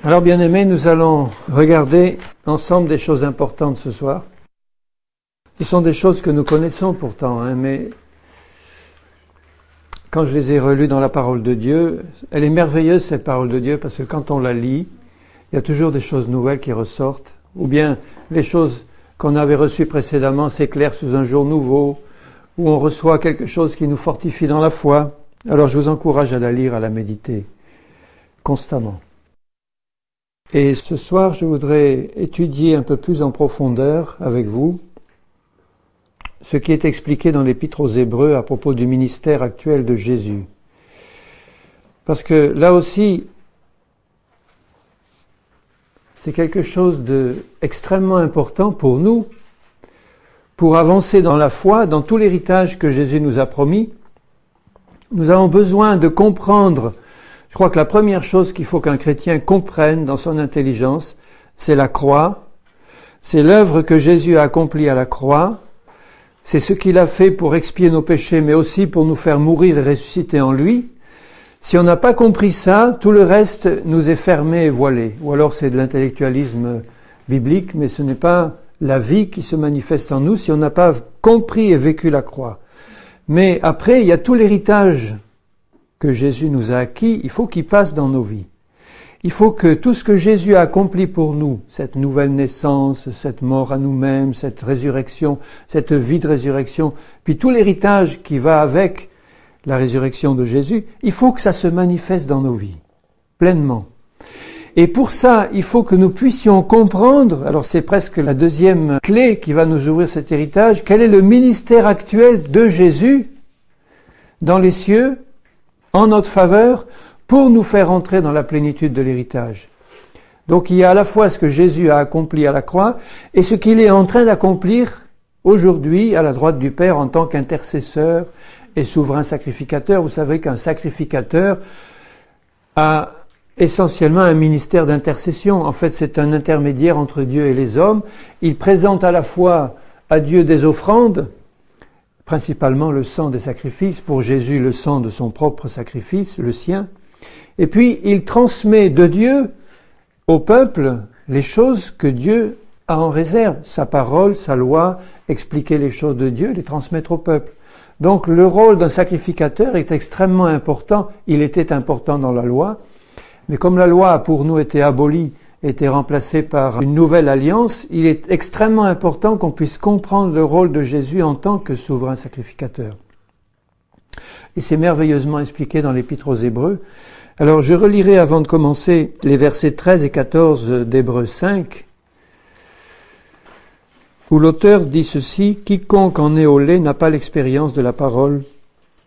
Alors bien aimés, nous allons regarder ensemble des choses importantes ce soir. Ce sont des choses que nous connaissons pourtant, mais quand je les ai relues dans la parole de Dieu, elle est merveilleuse cette parole de Dieu parce que quand on la lit, il y a toujours des choses nouvelles qui ressortent, ou bien les choses qu'on avait reçues précédemment s'éclairent sous un jour nouveau, ou on reçoit quelque chose qui nous fortifie dans la foi. Alors je vous encourage à la lire, à la méditer constamment. Et ce soir, je voudrais étudier un peu plus en profondeur avec vous ce qui est expliqué dans l'Épître aux Hébreux à propos du ministère actuel de Jésus. Parce que là aussi, c'est quelque chose d'extrêmement important pour nous, pour avancer dans la foi, dans tout l'héritage que Jésus nous a promis. Nous avons besoin de comprendre. Je crois que la première chose qu'il faut qu'un chrétien comprenne dans son intelligence, c'est la croix, c'est l'œuvre que Jésus a accomplie à la croix, c'est ce qu'il a fait pour expier nos péchés, mais aussi pour nous faire mourir et ressusciter en lui. Si on n'a pas compris ça, tout le reste nous est fermé et voilé. Ou alors c'est de l'intellectualisme biblique, mais ce n'est pas la vie qui se manifeste en nous si on n'a pas compris et vécu la croix. Mais après, il y a tout l'héritage que Jésus nous a acquis, il faut qu'il passe dans nos vies. Il faut que tout ce que Jésus a accompli pour nous, cette nouvelle naissance, cette mort à nous-mêmes, cette résurrection, cette vie de résurrection, puis tout l'héritage qui va avec la résurrection de Jésus, il faut que ça se manifeste dans nos vies, pleinement. Et pour ça, il faut que nous puissions comprendre, alors c'est presque la deuxième clé qui va nous ouvrir cet héritage, quel est le ministère actuel de Jésus dans les cieux, en notre faveur, pour nous faire entrer dans la plénitude de l'héritage. Donc il y a à la fois ce que Jésus a accompli à la croix et ce qu'il est en train d'accomplir aujourd'hui à la droite du Père en tant qu'intercesseur et souverain sacrificateur. Vous savez qu'un sacrificateur a essentiellement un ministère d'intercession. En fait, c'est un intermédiaire entre Dieu et les hommes. Il présente à la fois à Dieu des offrandes, principalement le sang des sacrifices, pour Jésus le sang de son propre sacrifice, le sien. Et puis il transmet de Dieu au peuple les choses que Dieu a en réserve, sa parole, sa loi, expliquer les choses de Dieu, les transmettre au peuple. Donc le rôle d'un sacrificateur est extrêmement important, il était important dans la loi, mais comme la loi a pour nous été abolie, été remplacée par une nouvelle alliance, il est extrêmement important qu'on puisse comprendre le rôle de Jésus en tant que souverain sacrificateur. Et c'est merveilleusement expliqué dans l'Épître aux Hébreux. Alors je relirai avant de commencer les versets 13 et 14 d'Hébreux 5, où l'auteur dit ceci: « Quiconque en est au lait n'a pas l'expérience de la parole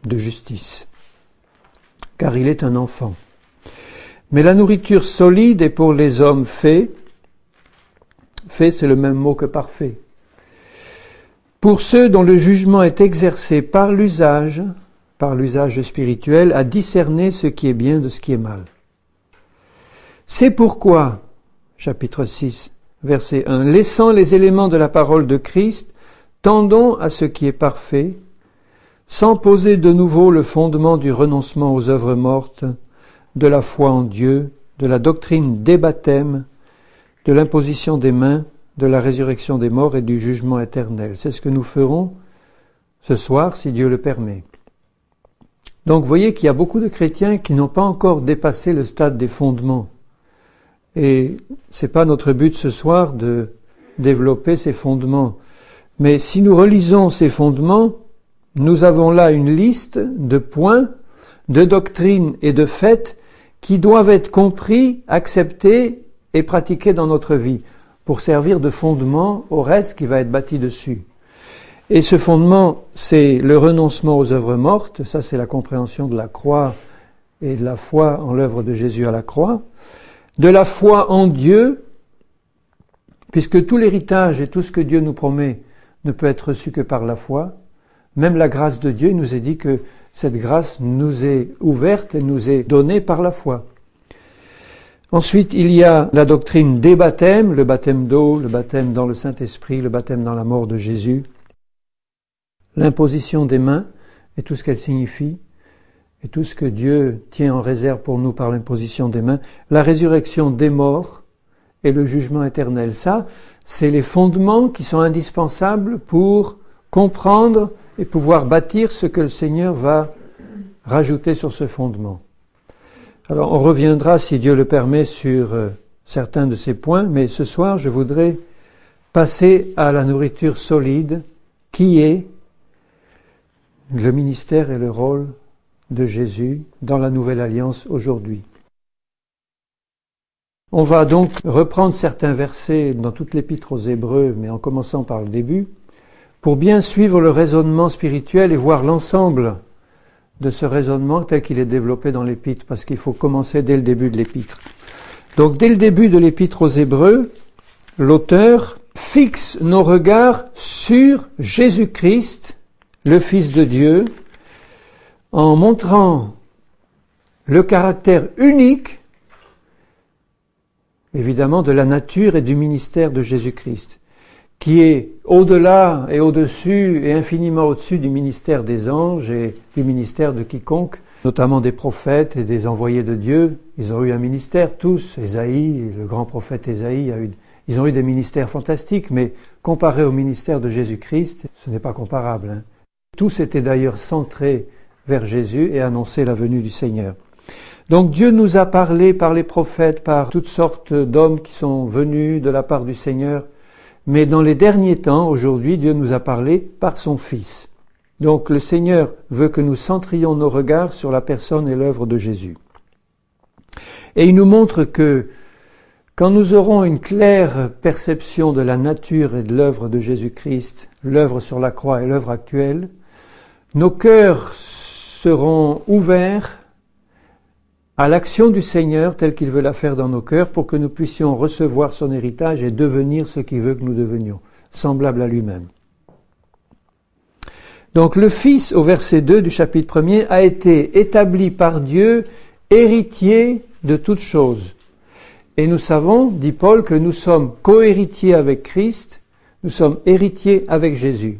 de justice, car il est un enfant. Mais la nourriture solide est pour les hommes faits. Fait, c'est le même mot que parfait. Pour ceux dont le jugement est exercé par l'usage spirituel, à discerner ce qui est bien de ce qui est mal. C'est pourquoi, chapitre 6, verset 1, laissant les éléments de la parole de Christ, tendons à ce qui est parfait, sans poser de nouveau le fondement du renoncement aux œuvres mortes, de la foi en Dieu, de la doctrine des baptêmes, de l'imposition des mains, de la résurrection des morts et du jugement éternel. C'est ce que nous ferons ce soir, si Dieu le permet. Donc, vous voyez qu'il y a beaucoup de chrétiens qui n'ont pas encore dépassé le stade des fondements. Et c'est pas notre but ce soir de développer ces fondements. Mais si nous relisons ces fondements, nous avons là une liste de points, de doctrines et de faits qui doivent être compris, acceptés et pratiqués dans notre vie pour servir de fondement au reste qui va être bâti dessus. Et ce fondement, c'est le renoncement aux œuvres mortes, ça c'est la compréhension de la croix et de la foi en l'œuvre de Jésus à la croix, de la foi en Dieu, puisque tout l'héritage et tout ce que Dieu nous promet ne peut être reçu que par la foi, même la grâce de Dieu, il nous est dit que cette grâce nous est ouverte et nous est donnée par la foi. Ensuite, il y a la doctrine des baptêmes, le baptême d'eau, le baptême dans le Saint-Esprit, le baptême dans la mort de Jésus, l'imposition des mains et tout ce qu'elle signifie, et tout ce que Dieu tient en réserve pour nous par l'imposition des mains, la résurrection des morts et le jugement éternel. Ça, c'est les fondements qui sont indispensables pour comprendre et pouvoir bâtir ce que le Seigneur va rajouter sur ce fondement. Alors, on reviendra, si Dieu le permet, sur certains de ces points, mais ce soir, je voudrais passer à la nourriture solide, qui est le ministère et le rôle de Jésus dans la Nouvelle Alliance aujourd'hui. On va donc reprendre certains versets dans toute l'Épître aux Hébreux, mais en commençant par le début, pour bien suivre le raisonnement spirituel et voir l'ensemble de ce raisonnement tel qu'il est développé dans l'Épître, parce qu'il faut commencer dès le début de l'Épître. Donc dès le début de l'Épître aux Hébreux, l'auteur fixe nos regards sur Jésus-Christ, le Fils de Dieu, en montrant le caractère unique, évidemment, de la nature et du ministère de Jésus-Christ, qui est au-delà et au-dessus et infiniment au-dessus du ministère des anges et du ministère de quiconque, notamment des prophètes et des envoyés de Dieu. Ils ont eu un ministère tous, Ésaïe, le grand prophète Ésaïe, ils ont eu des ministères fantastiques, mais comparé au ministère de Jésus-Christ, ce n'est pas comparable, hein. Tous étaient d'ailleurs centrés vers Jésus et annonçaient la venue du Seigneur. Donc Dieu nous a parlé par les prophètes, par toutes sortes d'hommes qui sont venus de la part du Seigneur, mais dans les derniers temps, aujourd'hui, Dieu nous a parlé par son Fils. Donc le Seigneur veut que nous centrions nos regards sur la personne et l'œuvre de Jésus. Et il nous montre que quand nous aurons une claire perception de la nature et de l'œuvre de Jésus-Christ, l'œuvre sur la croix et l'œuvre actuelle, nos cœurs seront ouverts à l'action du Seigneur telle qu'il veut la faire dans nos cœurs pour que nous puissions recevoir son héritage et devenir ce qu'il veut que nous devenions, semblables à lui-même. Donc le Fils, au verset 2 du chapitre 1er, a été établi par Dieu héritier de toutes choses. Et nous savons, dit Paul, que nous sommes co-héritiers avec Christ, nous sommes héritiers avec Jésus.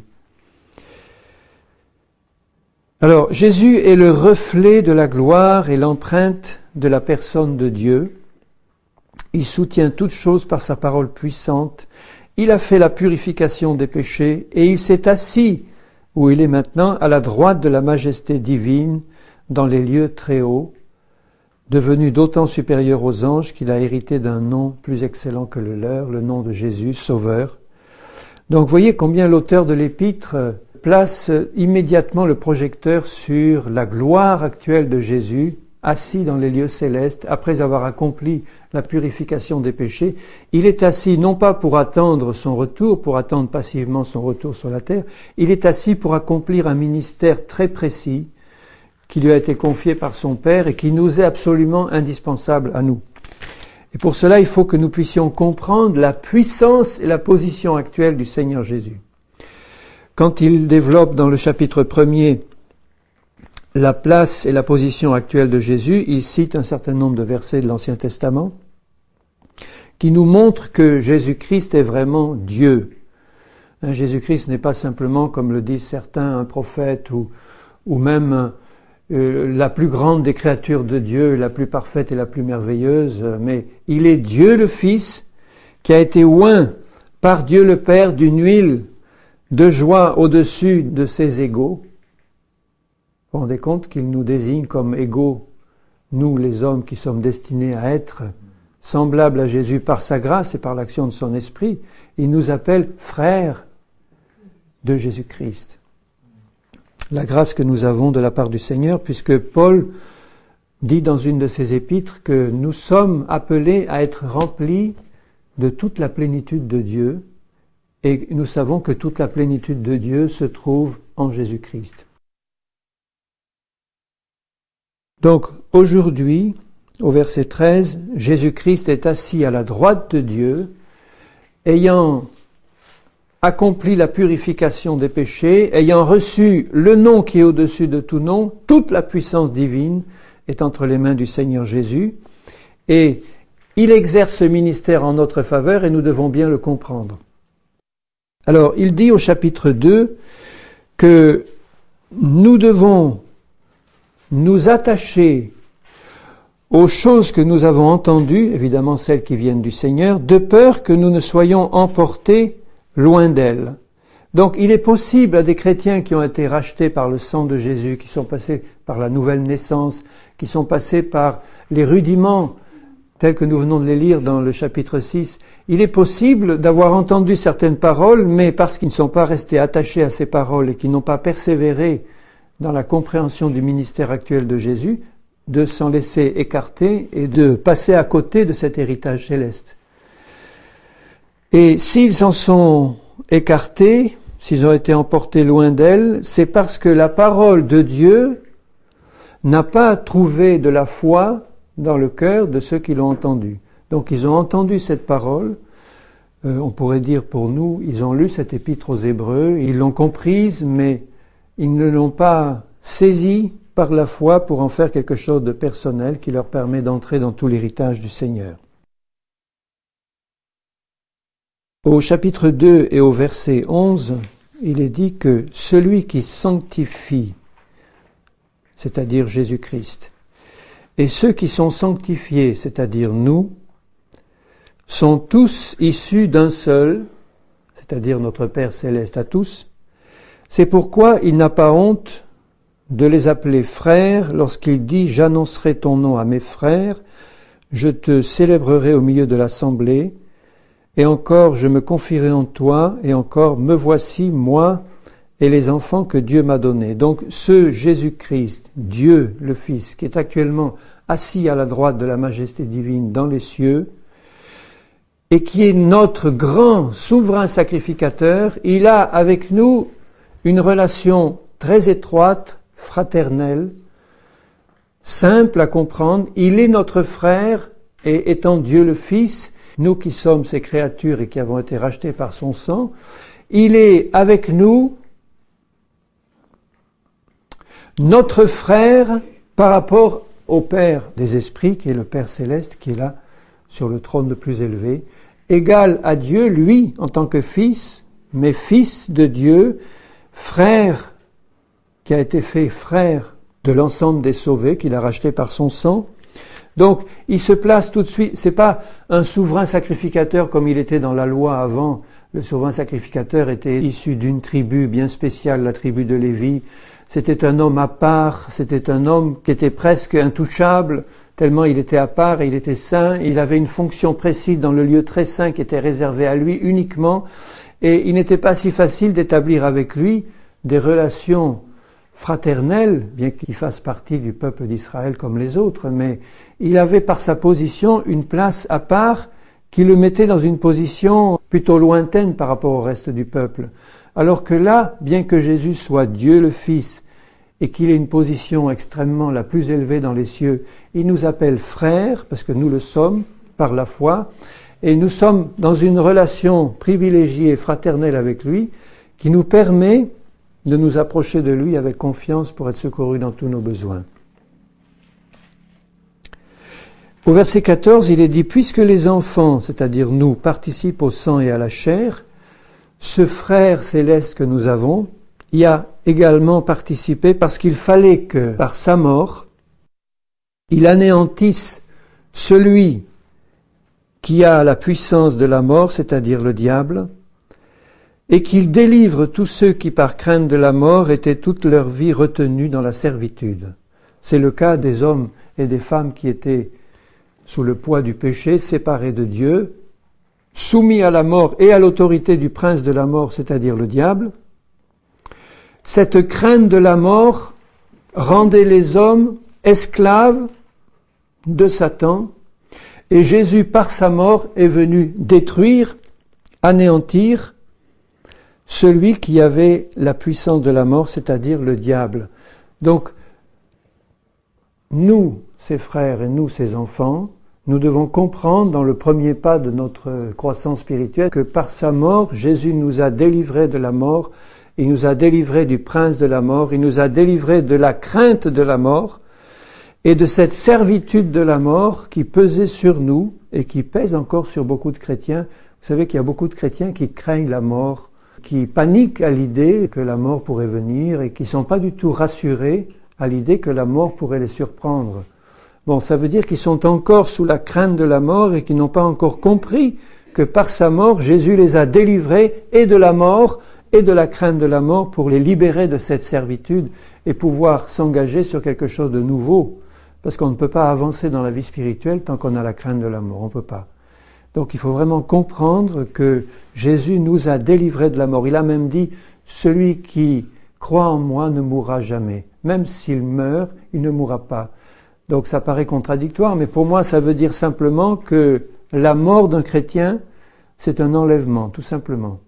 Alors, Jésus est le reflet de la gloire et l'empreinte de la personne de Dieu. Il soutient toutes choses par sa parole puissante. Il a fait la purification des péchés et il s'est assis, où il est maintenant, à la droite de la majesté divine, dans les lieux très hauts, devenu d'autant supérieur aux anges qu'il a hérité d'un nom plus excellent que le leur, le nom de Jésus, Sauveur. Donc, voyez combien l'auteur de l'Épître place immédiatement le projecteur sur la gloire actuelle de Jésus, assis dans les lieux célestes, après avoir accompli la purification des péchés. Il est assis non pas pour attendre son retour, pour attendre passivement son retour sur la terre, il est assis pour accomplir un ministère très précis qui lui a été confié par son Père et qui nous est absolument indispensable à nous. Et pour cela, il faut que nous puissions comprendre la puissance et la position actuelle du Seigneur Jésus. Quand il développe dans le chapitre 1er la place et la position actuelle de Jésus, il cite un certain nombre de versets de l'Ancien Testament qui nous montrent que Jésus-Christ est vraiment Dieu. Jésus-Christ n'est pas simplement, comme le disent certains, un prophète ou même la plus grande des créatures de Dieu, la plus parfaite et la plus merveilleuse, mais il est Dieu le Fils qui a été oint par Dieu le Père d'une huile de joie au-dessus de ses égaux. Vous vous rendez compte qu'il nous désigne comme égaux, nous les hommes qui sommes destinés à être semblables à Jésus par sa grâce et par l'action de son esprit. Il nous appelle frères de Jésus-Christ. La grâce que nous avons de la part du Seigneur, puisque Paul dit dans une de ses épîtres que nous sommes appelés à être remplis de toute la plénitude de Dieu, et nous savons que toute la plénitude de Dieu se trouve en Jésus-Christ. Donc aujourd'hui, au verset 13, Jésus-Christ est assis à la droite de Dieu, ayant accompli la purification des péchés, ayant reçu le nom qui est au-dessus de tout nom, toute la puissance divine est entre les mains du Seigneur Jésus, et il exerce ce ministère en notre faveur et nous devons bien le comprendre. Alors, il dit au chapitre 2 que nous devons nous attacher aux choses que nous avons entendues, évidemment celles qui viennent du Seigneur, de peur que nous ne soyons emportés loin d'elles. Donc il est possible à des chrétiens qui ont été rachetés par le sang de Jésus, qui sont passés par la nouvelle naissance, qui sont passés par les rudiments, tels que nous venons de les lire dans le chapitre 6, il est possible d'avoir entendu certaines paroles, mais parce qu'ils ne sont pas restés attachés à ces paroles et qu'ils n'ont pas persévéré dans la compréhension du ministère actuel de Jésus, de s'en laisser écarter et de passer à côté de cet héritage céleste. Et s'ils s'en sont écartés, s'ils ont été emportés loin d'elle, c'est parce que la parole de Dieu n'a pas trouvé de la foi dans le cœur de ceux qui l'ont entendue. Donc ils ont entendu cette parole, on pourrait dire pour nous, ils ont lu cette épître aux Hébreux, ils l'ont comprise, mais ils ne l'ont pas saisie par la foi pour en faire quelque chose de personnel qui leur permet d'entrer dans tout l'héritage du Seigneur. Au chapitre 2 et au verset 11, il est dit que celui qui sanctifie, c'est-à-dire Jésus-Christ, et ceux qui sont sanctifiés, c'est-à-dire nous, sont tous issus d'un seul, c'est-à-dire notre Père céleste à tous. C'est pourquoi il n'a pas honte de les appeler frères lorsqu'il dit « J'annoncerai ton nom à mes frères, je te célébrerai au milieu de l'assemblée, et encore je me confierai en toi, et encore me voici, moi, et les enfants que Dieu m'a donnés. » Donc ce Jésus-Christ, Dieu le Fils, qui est actuellement assis à la droite de la majesté divine dans les cieux, et qui est notre grand souverain sacrificateur, il a avec nous une relation très étroite, fraternelle, simple à comprendre. Il est notre frère, et étant Dieu le Fils, nous qui sommes ses créatures et qui avons été rachetés par son sang, il est avec nous notre frère par rapport au Père des esprits, qui est le Père céleste, qui est là sur le trône le plus élevé, égal à Dieu, lui, en tant que fils, mais fils de Dieu, frère, qui a été fait frère de l'ensemble des sauvés, qu'il a racheté par son sang. Donc, il se place tout de suite, c'est pas un souverain sacrificateur comme il était dans la loi avant. Le souverain sacrificateur était issu d'une tribu bien spéciale, la tribu de Lévi. C'était un homme à part, c'était un homme qui était presque intouchable, tellement il était à part et il était saint. Il avait une fonction précise dans le lieu très saint qui était réservé à lui uniquement. Et il n'était pas si facile d'établir avec lui des relations fraternelles, bien qu'il fasse partie du peuple d'Israël comme les autres, mais il avait par sa position une place à part qui le mettait dans une position plutôt lointaine par rapport au reste du peuple. Alors que là, bien que Jésus soit Dieu le Fils et qu'il ait une position extrêmement la plus élevée dans les cieux, il nous appelle frères, parce que nous le sommes par la foi, et nous sommes dans une relation privilégiée et fraternelle avec lui qui nous permet de nous approcher de lui avec confiance pour être secourus dans tous nos besoins. Au verset 14, il est dit « Puisque les enfants, c'est-à-dire nous, participent au sang et à la chair, ce frère céleste que nous avons y a également participé parce qu'il fallait que, par sa mort, il anéantisse celui qui a la puissance de la mort, c'est-à-dire le diable, et qu'il délivre tous ceux qui, par crainte de la mort, étaient toute leur vie retenus dans la servitude. » C'est le cas des hommes et des femmes qui étaient sous le poids du péché, séparés de Dieu, soumis à la mort et à l'autorité du prince de la mort, c'est-à-dire le diable. Cette crainte de la mort rendait les hommes esclaves de Satan, et Jésus, par sa mort, est venu détruire, anéantir celui qui avait la puissance de la mort, c'est-à-dire le diable. Donc, nous, ses frères et nous, ses enfants, nous devons comprendre dans le premier pas de notre croissance spirituelle que par sa mort, Jésus nous a délivrés de la mort, il nous a délivrés du prince de la mort, il nous a délivrés de la crainte de la mort et de cette servitude de la mort qui pesait sur nous et qui pèse encore sur beaucoup de chrétiens. Vous savez qu'il y a beaucoup de chrétiens qui craignent la mort, qui paniquent à l'idée que la mort pourrait venir et qui ne sont pas du tout rassurés à l'idée que la mort pourrait les surprendre. Bon, ça veut dire qu'ils sont encore sous la crainte de la mort et qu'ils n'ont pas encore compris que par sa mort, Jésus les a délivrés et de la mort et de la crainte de la mort pour les libérer de cette servitude et pouvoir s'engager sur quelque chose de nouveau. Parce qu'on ne peut pas avancer dans la vie spirituelle tant qu'on a la crainte de la mort. On ne peut pas. Donc il faut vraiment comprendre que Jésus nous a délivrés de la mort. Il a même dit, celui qui croit en moi ne mourra jamais. Même s'il meurt, il ne mourra pas. Donc ça paraît contradictoire, mais pour moi ça veut dire simplement que la mort d'un chrétien, c'est un enlèvement, tout simplement.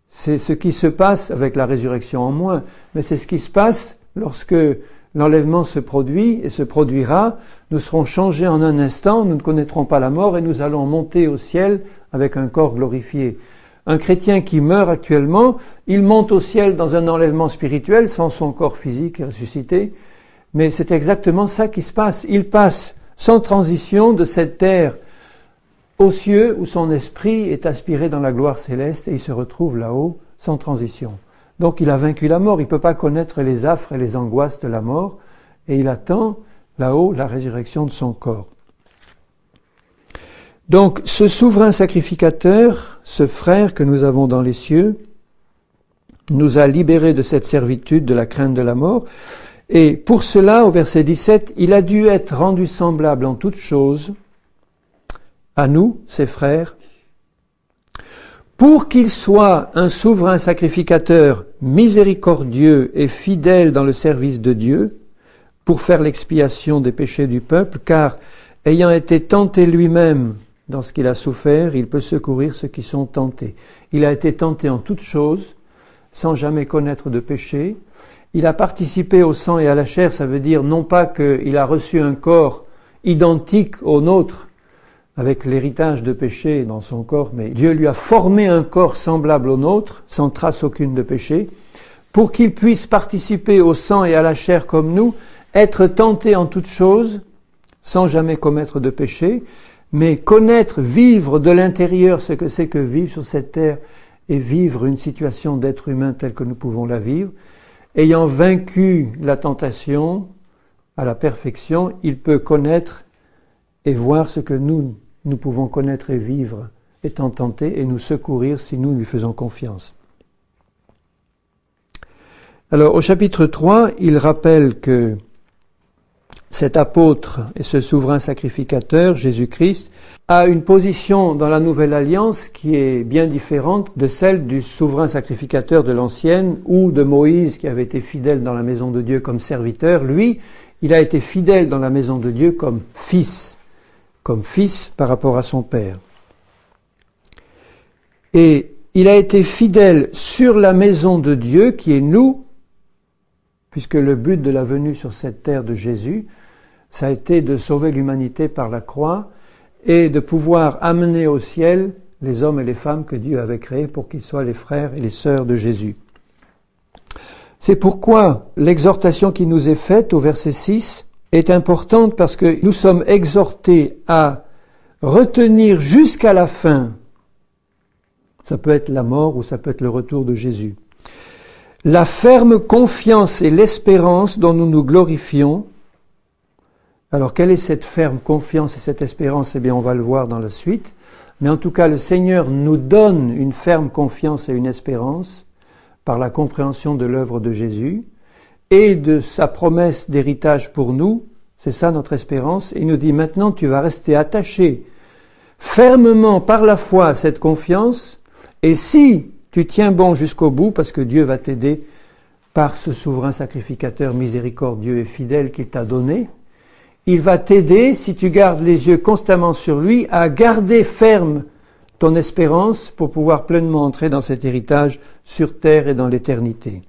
C'est ce qui se passe avec la résurrection en moins, mais c'est ce qui se passe lorsque l'enlèvement se produit et se produira. Nous serons changés en un instant, nous ne connaîtrons pas la mort et nous allons monter au ciel avec un corps glorifié. Un chrétien qui meurt actuellement, il monte au ciel dans un enlèvement spirituel sans son corps physique ressuscité, mais c'est exactement ça qui se passe. Il passe sans transition de cette terre aux cieux où son esprit est aspiré dans la gloire céleste et il se retrouve là-haut sans transition. Donc il a vaincu la mort, il ne peut pas connaître les affres et les angoisses de la mort et il attend là-haut la résurrection de son corps. Donc ce souverain sacrificateur, ce frère que nous avons dans les cieux, nous a libérés de cette servitude, de la crainte de la mort. Et pour cela, au verset 17, il a dû être rendu semblable en toutes choses à nous, ses frères, pour qu'il soit un souverain sacrificateur miséricordieux et fidèle dans le service de Dieu, pour faire l'expiation des péchés du peuple, car ayant été tenté lui-même dans ce qu'il a souffert, il peut secourir ceux qui sont tentés. Il a été tenté en toutes choses, sans jamais connaître de péché. Il a participé au sang et à la chair, ça veut dire non pas qu'il a reçu un corps identique au nôtre, avec l'héritage de péché dans son corps, mais Dieu lui a formé un corps semblable au nôtre, sans trace aucune de péché, pour qu'il puisse participer au sang et à la chair comme nous, être tenté en toutes choses, sans jamais commettre de péché, mais connaître, vivre de l'intérieur ce que c'est que vivre sur cette terre et vivre une situation d'être humain telle que nous pouvons la vivre. Ayant vaincu la tentation à la perfection, il peut connaître et voir ce que nous pouvons connaître et vivre étant tentés et nous secourir si nous lui faisons confiance. Alors au chapitre 3, il rappelle que cet apôtre et ce souverain sacrificateur, Jésus-Christ, a une position dans la Nouvelle Alliance qui est bien différente de celle du souverain sacrificateur de l'Ancienne ou de Moïse qui avait été fidèle dans la maison de Dieu comme serviteur. Lui, il a été fidèle dans la maison de Dieu comme fils par rapport à son Père. Et il a été fidèle sur la maison de Dieu qui est nous, puisque le but de la venue sur cette terre de Jésus, ça a été de sauver l'humanité par la croix et de pouvoir amener au ciel les hommes et les femmes que Dieu avait créés pour qu'ils soient les frères et les sœurs de Jésus. C'est pourquoi l'exhortation qui nous est faite au verset 6 est importante parce que nous sommes exhortés à retenir jusqu'à la fin, ça peut être la mort ou ça peut être le retour de Jésus, la ferme confiance et l'espérance dont nous nous glorifions. Alors, quelle est cette ferme confiance et cette espérance? Eh bien, on va le voir dans la suite. Mais en tout cas, le Seigneur nous donne une ferme confiance et une espérance par la compréhension de l'œuvre de Jésus et de sa promesse d'héritage pour nous. C'est ça notre espérance. Et il nous dit, maintenant, tu vas rester attaché fermement par la foi à cette confiance. Et si tu tiens bon jusqu'au bout, parce que Dieu va t'aider par ce souverain sacrificateur miséricordieux et fidèle qu'il t'a donné, il va t'aider, si tu gardes les yeux constamment sur lui, à garder ferme ton espérance pour pouvoir pleinement entrer dans cet héritage sur terre et dans l'éternité.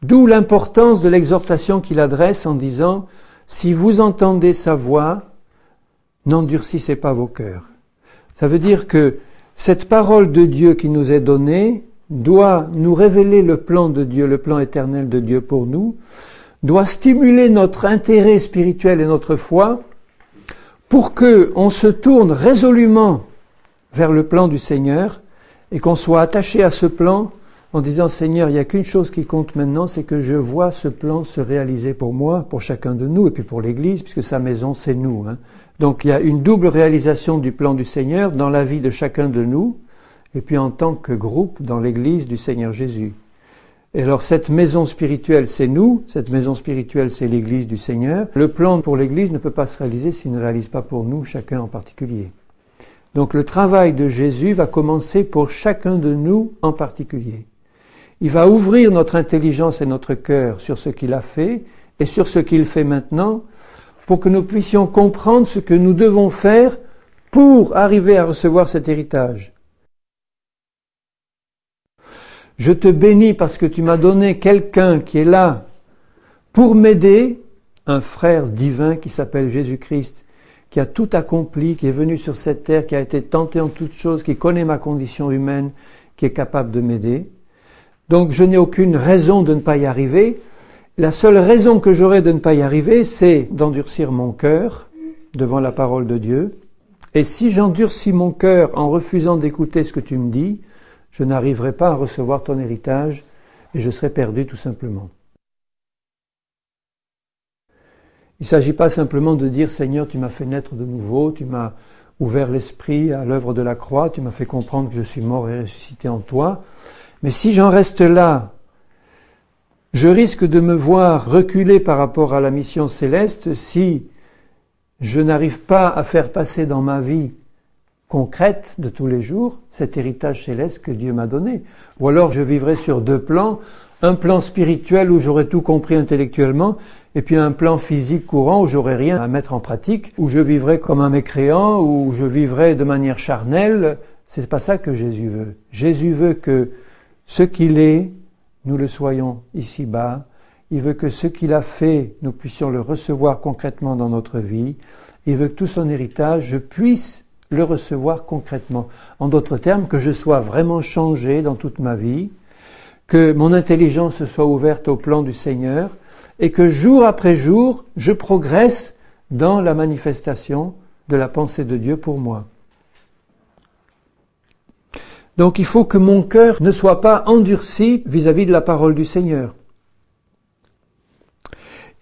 D'où l'importance de l'exhortation qu'il adresse en disant « Si vous entendez sa voix, n'endurcissez pas vos cœurs ». Ça veut dire que cette parole de Dieu qui nous est donnée doit nous révéler le plan de Dieu, le plan éternel de Dieu pour nous, doit stimuler notre intérêt spirituel et notre foi pour qu'on se tourne résolument vers le plan du Seigneur et qu'on soit attaché à ce plan en disant « Seigneur, il n'y a qu'une chose qui compte maintenant, c'est que je vois ce plan se réaliser pour moi, pour chacun de nous, et puis pour l'Église, puisque sa maison, c'est nous. Hein. » Donc il y a une double réalisation du plan du Seigneur dans la vie de chacun de nous, et puis en tant que groupe dans l'Église du Seigneur Jésus. Et alors cette maison spirituelle, c'est nous, cette maison spirituelle, c'est l'Église du Seigneur. Le plan pour l'Église ne peut pas se réaliser s'il ne réalise pas pour nous, chacun en particulier. Donc le travail de Jésus va commencer pour chacun de nous en particulier. Il va ouvrir notre intelligence et notre cœur sur ce qu'il a fait et sur ce qu'il fait maintenant pour que nous puissions comprendre ce que nous devons faire pour arriver à recevoir cet héritage. Je te bénis parce que tu m'as donné quelqu'un qui est là pour m'aider, un frère divin qui s'appelle Jésus-Christ, qui a tout accompli, qui est venu sur cette terre, qui a été tenté en toutes choses, qui connaît ma condition humaine, qui est capable de m'aider. Donc je n'ai aucune raison de ne pas y arriver. La seule raison que j'aurai de ne pas y arriver, c'est d'endurcir mon cœur devant la parole de Dieu. Et si j'endurcis mon cœur en refusant d'écouter ce que tu me dis, je n'arriverai pas à recevoir ton héritage et je serai perdu tout simplement. Il ne s'agit pas simplement de dire « Seigneur, tu m'as fait naître de nouveau, tu m'as ouvert l'esprit à l'œuvre de la croix, tu m'as fait comprendre que je suis mort et ressuscité en toi ». Mais si j'en reste là, je risque de me voir reculer par rapport à la mission céleste si je n'arrive pas à faire passer dans ma vie concrète de tous les jours cet héritage céleste que Dieu m'a donné. Ou alors je vivrai sur deux plans, un plan spirituel où j'aurai tout compris intellectuellement, et puis un plan physique courant où j'aurai rien à mettre en pratique, où je vivrai comme un mécréant, où je vivrai de manière charnelle. C'est pas ça que Jésus veut. Jésus veut que ce qu'il est, nous le soyons ici-bas. Il veut que ce qu'il a fait, nous puissions le recevoir concrètement dans notre vie. Il veut que tout son héritage, je puisse le recevoir concrètement. En d'autres termes, que je sois vraiment changé dans toute ma vie, que mon intelligence soit ouverte au plan du Seigneur et que jour après jour, je progresse dans la manifestation de la pensée de Dieu pour moi. Donc il faut que mon cœur ne soit pas endurci vis-à-vis de la parole du Seigneur.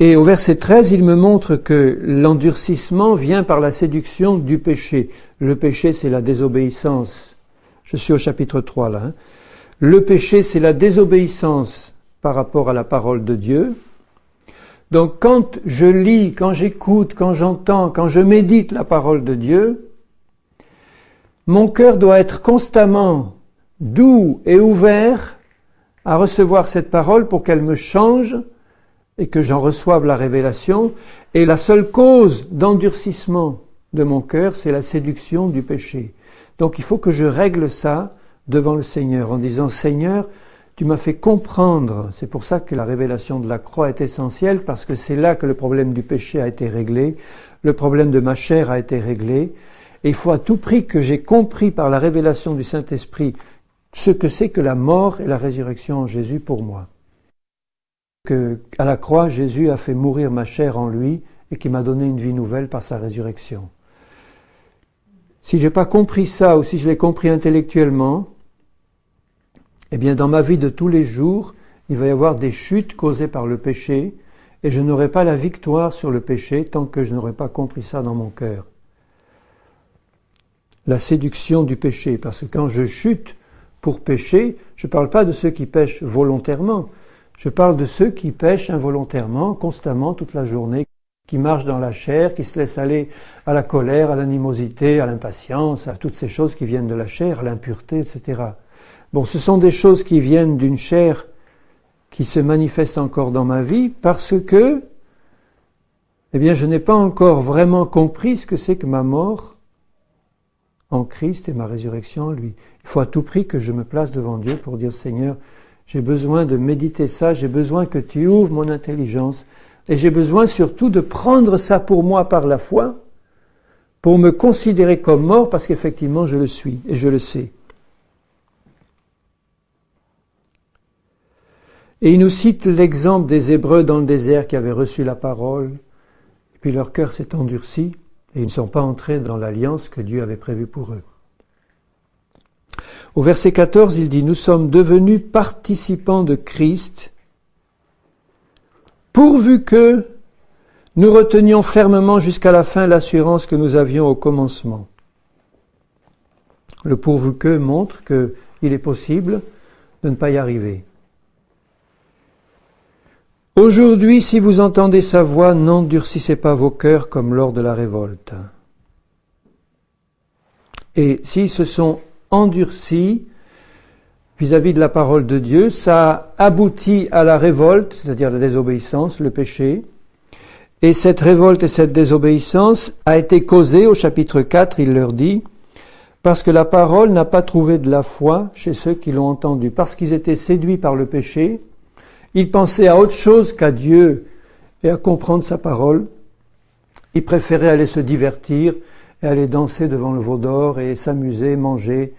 Et au verset 13, il me montre que l'endurcissement vient par la séduction du péché. Le péché, c'est la désobéissance. Je suis au chapitre 3 là. Hein. Le péché, c'est la désobéissance par rapport à la parole de Dieu. Donc quand je lis, quand j'écoute, quand j'entends, quand je médite la parole de Dieu, mon cœur doit être constamment doux et ouvert à recevoir cette parole pour qu'elle me change et que j'en reçoive la révélation. Et la seule cause d'endurcissement de mon cœur, c'est la séduction du péché. Donc il faut que je règle ça devant le Seigneur en disant « Seigneur, tu m'as fait comprendre ». C'est pour ça que la révélation de la croix est essentielle, parce que c'est là que le problème du péché a été réglé, le problème de ma chair a été réglé. Et il faut à tout prix que j'ai compris par la révélation du Saint-Esprit ce que c'est que la mort et la résurrection en Jésus pour moi. Que à la croix, Jésus a fait mourir ma chair en lui et qui m'a donné une vie nouvelle par sa résurrection. Si je n'ai pas compris ça, ou si je l'ai compris intellectuellement, eh bien dans ma vie de tous les jours, il va y avoir des chutes causées par le péché, et je n'aurai pas la victoire sur le péché tant que je n'aurai pas compris ça dans mon cœur. La séduction du péché, parce que quand je chute pour pécher, je ne parle pas de ceux qui pêchent volontairement, je parle de ceux qui pêchent involontairement, constamment, toute la journée, qui marchent dans la chair, qui se laissent aller à la colère, à l'animosité, à l'impatience, à toutes ces choses qui viennent de la chair, à l'impureté, etc. Bon, ce sont des choses qui viennent d'une chair qui se manifeste encore dans ma vie parce que, eh bien, je n'ai pas encore vraiment compris ce que c'est que ma mort en Christ et ma résurrection en lui. Il faut à tout prix que je me place devant Dieu pour dire « Seigneur, j'ai besoin de méditer ça, j'ai besoin que tu ouvres mon intelligence et j'ai besoin surtout de prendre ça pour moi par la foi, pour me considérer comme mort parce qu'effectivement je le suis et je le sais. » Et il nous cite l'exemple des Hébreux dans le désert qui avaient reçu la parole, et puis leur cœur s'est endurci, et ils ne sont pas entrés dans l'alliance que Dieu avait prévue pour eux. Au verset 14, il dit « Nous sommes devenus participants de Christ, pourvu que nous retenions fermement jusqu'à la fin l'assurance que nous avions au commencement. » Le pourvu que montre qu'il est possible de ne pas y arriver. Aujourd'hui, si vous entendez sa voix, n'endurcissez pas vos cœurs comme lors de la révolte. Et s'ils se sont endurcis vis-à-vis de la parole de Dieu, ça aboutit à la révolte, c'est-à-dire la désobéissance, le péché. Et cette révolte et cette désobéissance a été causée, au chapitre 4, il leur dit, parce que la parole n'a pas trouvé de la foi chez ceux qui l'ont entendue, parce qu'ils étaient séduits par le péché, ils pensaient à autre chose qu'à Dieu et à comprendre sa parole. Ils préféraient aller se divertir et aller danser devant le veau d'or et s'amuser, manger,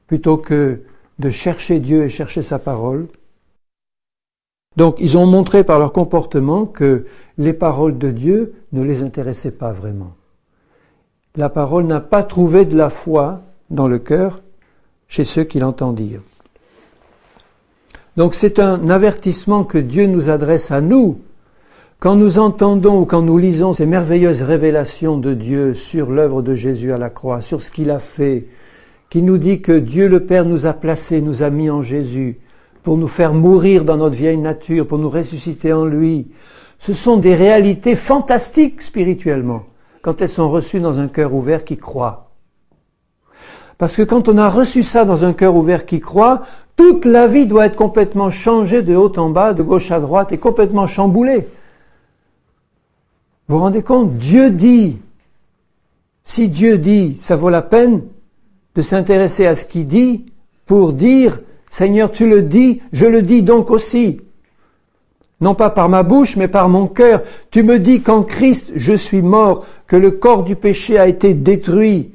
plutôt que de chercher Dieu et chercher sa parole. Donc, ils ont montré par leur comportement que les paroles de Dieu ne les intéressaient pas vraiment. La parole n'a pas trouvé de la foi dans le cœur chez ceux qui l'entendirent. Donc, c'est un avertissement que Dieu nous adresse à nous. Quand nous entendons ou quand nous lisons ces merveilleuses révélations de Dieu sur l'œuvre de Jésus à la croix, sur ce qu'il a fait, qui nous dit que Dieu le Père nous a placés, nous a mis en Jésus, pour nous faire mourir dans notre vieille nature, pour nous ressusciter en lui. Ce sont des réalités fantastiques spirituellement, quand elles sont reçues dans un cœur ouvert qui croit. Parce que quand on a reçu ça dans un cœur ouvert qui croit, toute la vie doit être complètement changée de haut en bas, de gauche à droite, et complètement chamboulée. Vous vous rendez compte? Dieu dit. Si Dieu dit, ça vaut la peine de s'intéresser à ce qu'il dit pour dire « Seigneur, tu le dis, je le dis donc aussi. » Non pas par ma bouche, mais par mon cœur. Tu me dis qu'en Christ, je suis mort, que le corps du péché a été détruit.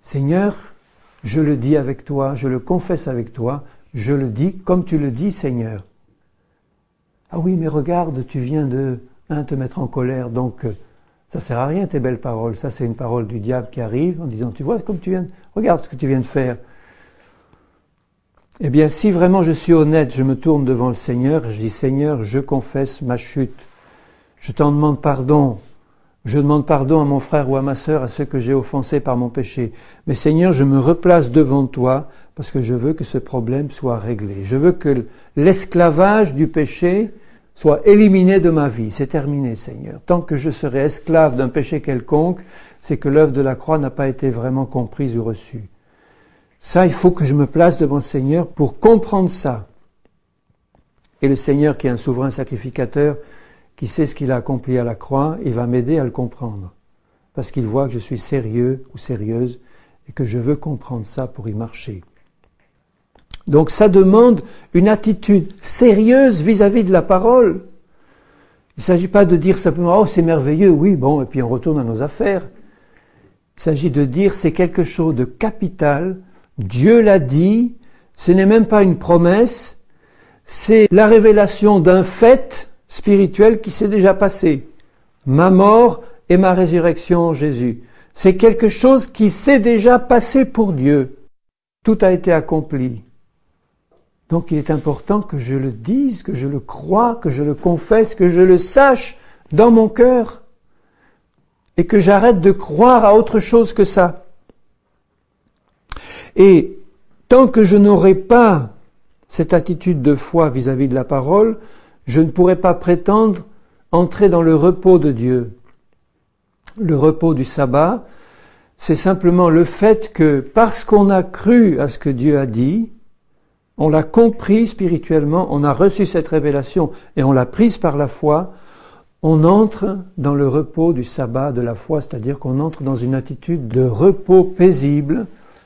Seigneur, je le dis avec toi, je le confesse avec toi, je le dis comme tu le dis, Seigneur. Ah oui, mais regarde, tu viens de te mettre en colère, donc ça sert à rien tes belles paroles. Ça, c'est une parole du diable qui arrive en disant, tu vois comme tu viens, regarde ce que tu viens de faire. Eh bien, si vraiment je suis honnête, je me tourne devant le Seigneur, je dis, Seigneur, je confesse ma chute. Je t'en demande pardon. Je demande pardon à mon frère ou à ma sœur, à ceux que j'ai offensés par mon péché. Mais Seigneur, je me replace devant toi parce que je veux que ce problème soit réglé. Je veux que l'esclavage du péché soit éliminé de ma vie. C'est terminé, Seigneur. Tant que je serai esclave d'un péché quelconque, c'est que l'œuvre de la croix n'a pas été vraiment comprise ou reçue. Ça, il faut que je me place devant le Seigneur pour comprendre ça. Et le Seigneur, qui est un souverain sacrificateur, qui sait ce qu'il a accompli à la croix, il va m'aider à le comprendre. Parce qu'il voit que je suis sérieux ou sérieuse et que je veux comprendre ça pour y marcher. Donc ça demande une attitude sérieuse vis-à-vis de la parole. Il ne s'agit pas de dire simplement « Oh, c'est merveilleux, oui, bon, et puis on retourne à nos affaires ». Il s'agit de dire c'est quelque chose de capital, Dieu l'a dit, ce n'est même pas une promesse, c'est la révélation d'un fait spirituel qui s'est déjà passé. Ma mort et ma résurrection en Jésus. C'est quelque chose qui s'est déjà passé pour Dieu. Tout a été accompli. Donc il est important que je le dise, que je le croie, que je le confesse, que je le sache dans mon cœur. Et que j'arrête de croire à autre chose que ça. Et tant que je n'aurai pas cette attitude de foi vis-à-vis de la parole, je ne pourrai pas prétendre entrer dans le repos de Dieu. Le repos du sabbat, c'est simplement le fait que parce qu'on a cru à ce que Dieu a dit, on l'a compris spirituellement, on a reçu cette révélation et on l'a prise par la foi, on entre dans le repos du sabbat de la foi, c'est-à-dire qu'on entre dans une attitude de repos paisible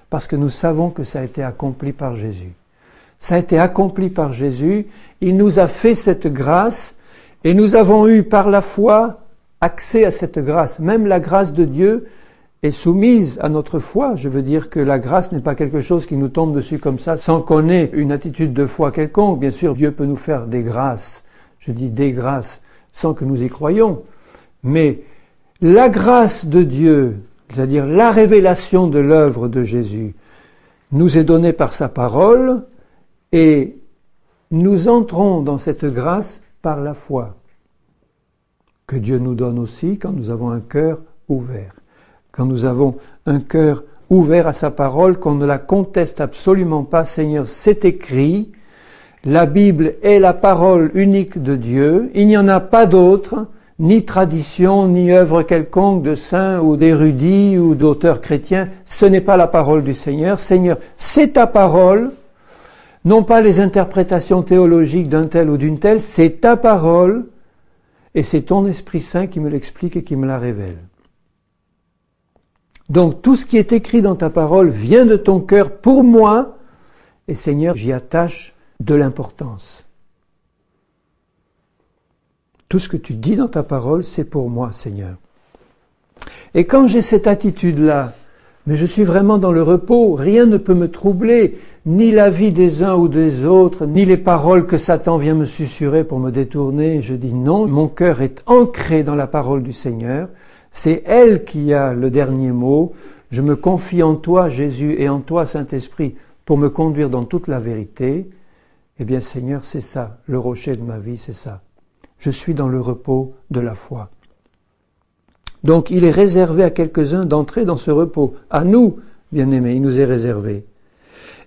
parce que nous savons que ça a été accompli par Jésus. Ça a été accompli par Jésus, il nous a fait cette grâce et nous avons eu par la foi accès à cette grâce. Même la grâce de Dieu est soumise à notre foi. Je veux dire que la grâce n'est pas quelque chose qui nous tombe dessus comme ça sans qu'on ait une attitude de foi quelconque. Bien sûr, Dieu peut nous faire des grâces. Je dis des grâces sans que nous y croyions. Mais la grâce de Dieu, c'est-à-dire la révélation de l'œuvre de Jésus, nous est donné par sa parole et nous entrons dans cette grâce par la foi que Dieu nous donne aussi quand nous avons un cœur ouvert. Quand nous avons un cœur ouvert à sa parole, qu'on ne la conteste absolument pas. Seigneur, c'est écrit, la Bible est la parole unique de Dieu, il n'y en a pas d'autre, ni tradition, ni œuvre quelconque de saints ou d'érudits ou d'auteurs chrétiens, ce n'est pas la parole du Seigneur. Seigneur, c'est ta parole, non pas les interprétations théologiques d'un tel ou d'une telle, c'est ta parole, et c'est ton Esprit Saint qui me l'explique et qui me la révèle. Donc tout ce qui est écrit dans ta parole vient de ton cœur pour moi, et Seigneur, j'y attache de l'importance. Tout ce que tu dis dans ta parole, c'est pour moi, Seigneur. Et quand j'ai cette attitude-là, mais je suis vraiment dans le repos, rien ne peut me troubler, ni la vie des uns ou des autres, ni les paroles que Satan vient me susurrer pour me détourner. Je dis non, mon cœur est ancré dans la parole du Seigneur. C'est elle qui a le dernier mot. Je me confie en toi, Jésus, et en toi, Saint-Esprit, pour me conduire dans toute la vérité. Eh bien, Seigneur, c'est ça, le rocher de ma vie, c'est ça. Je suis dans le repos de la foi. Donc, il est réservé à quelques-uns d'entrer dans ce repos. À nous, bien-aimés, il nous est réservé.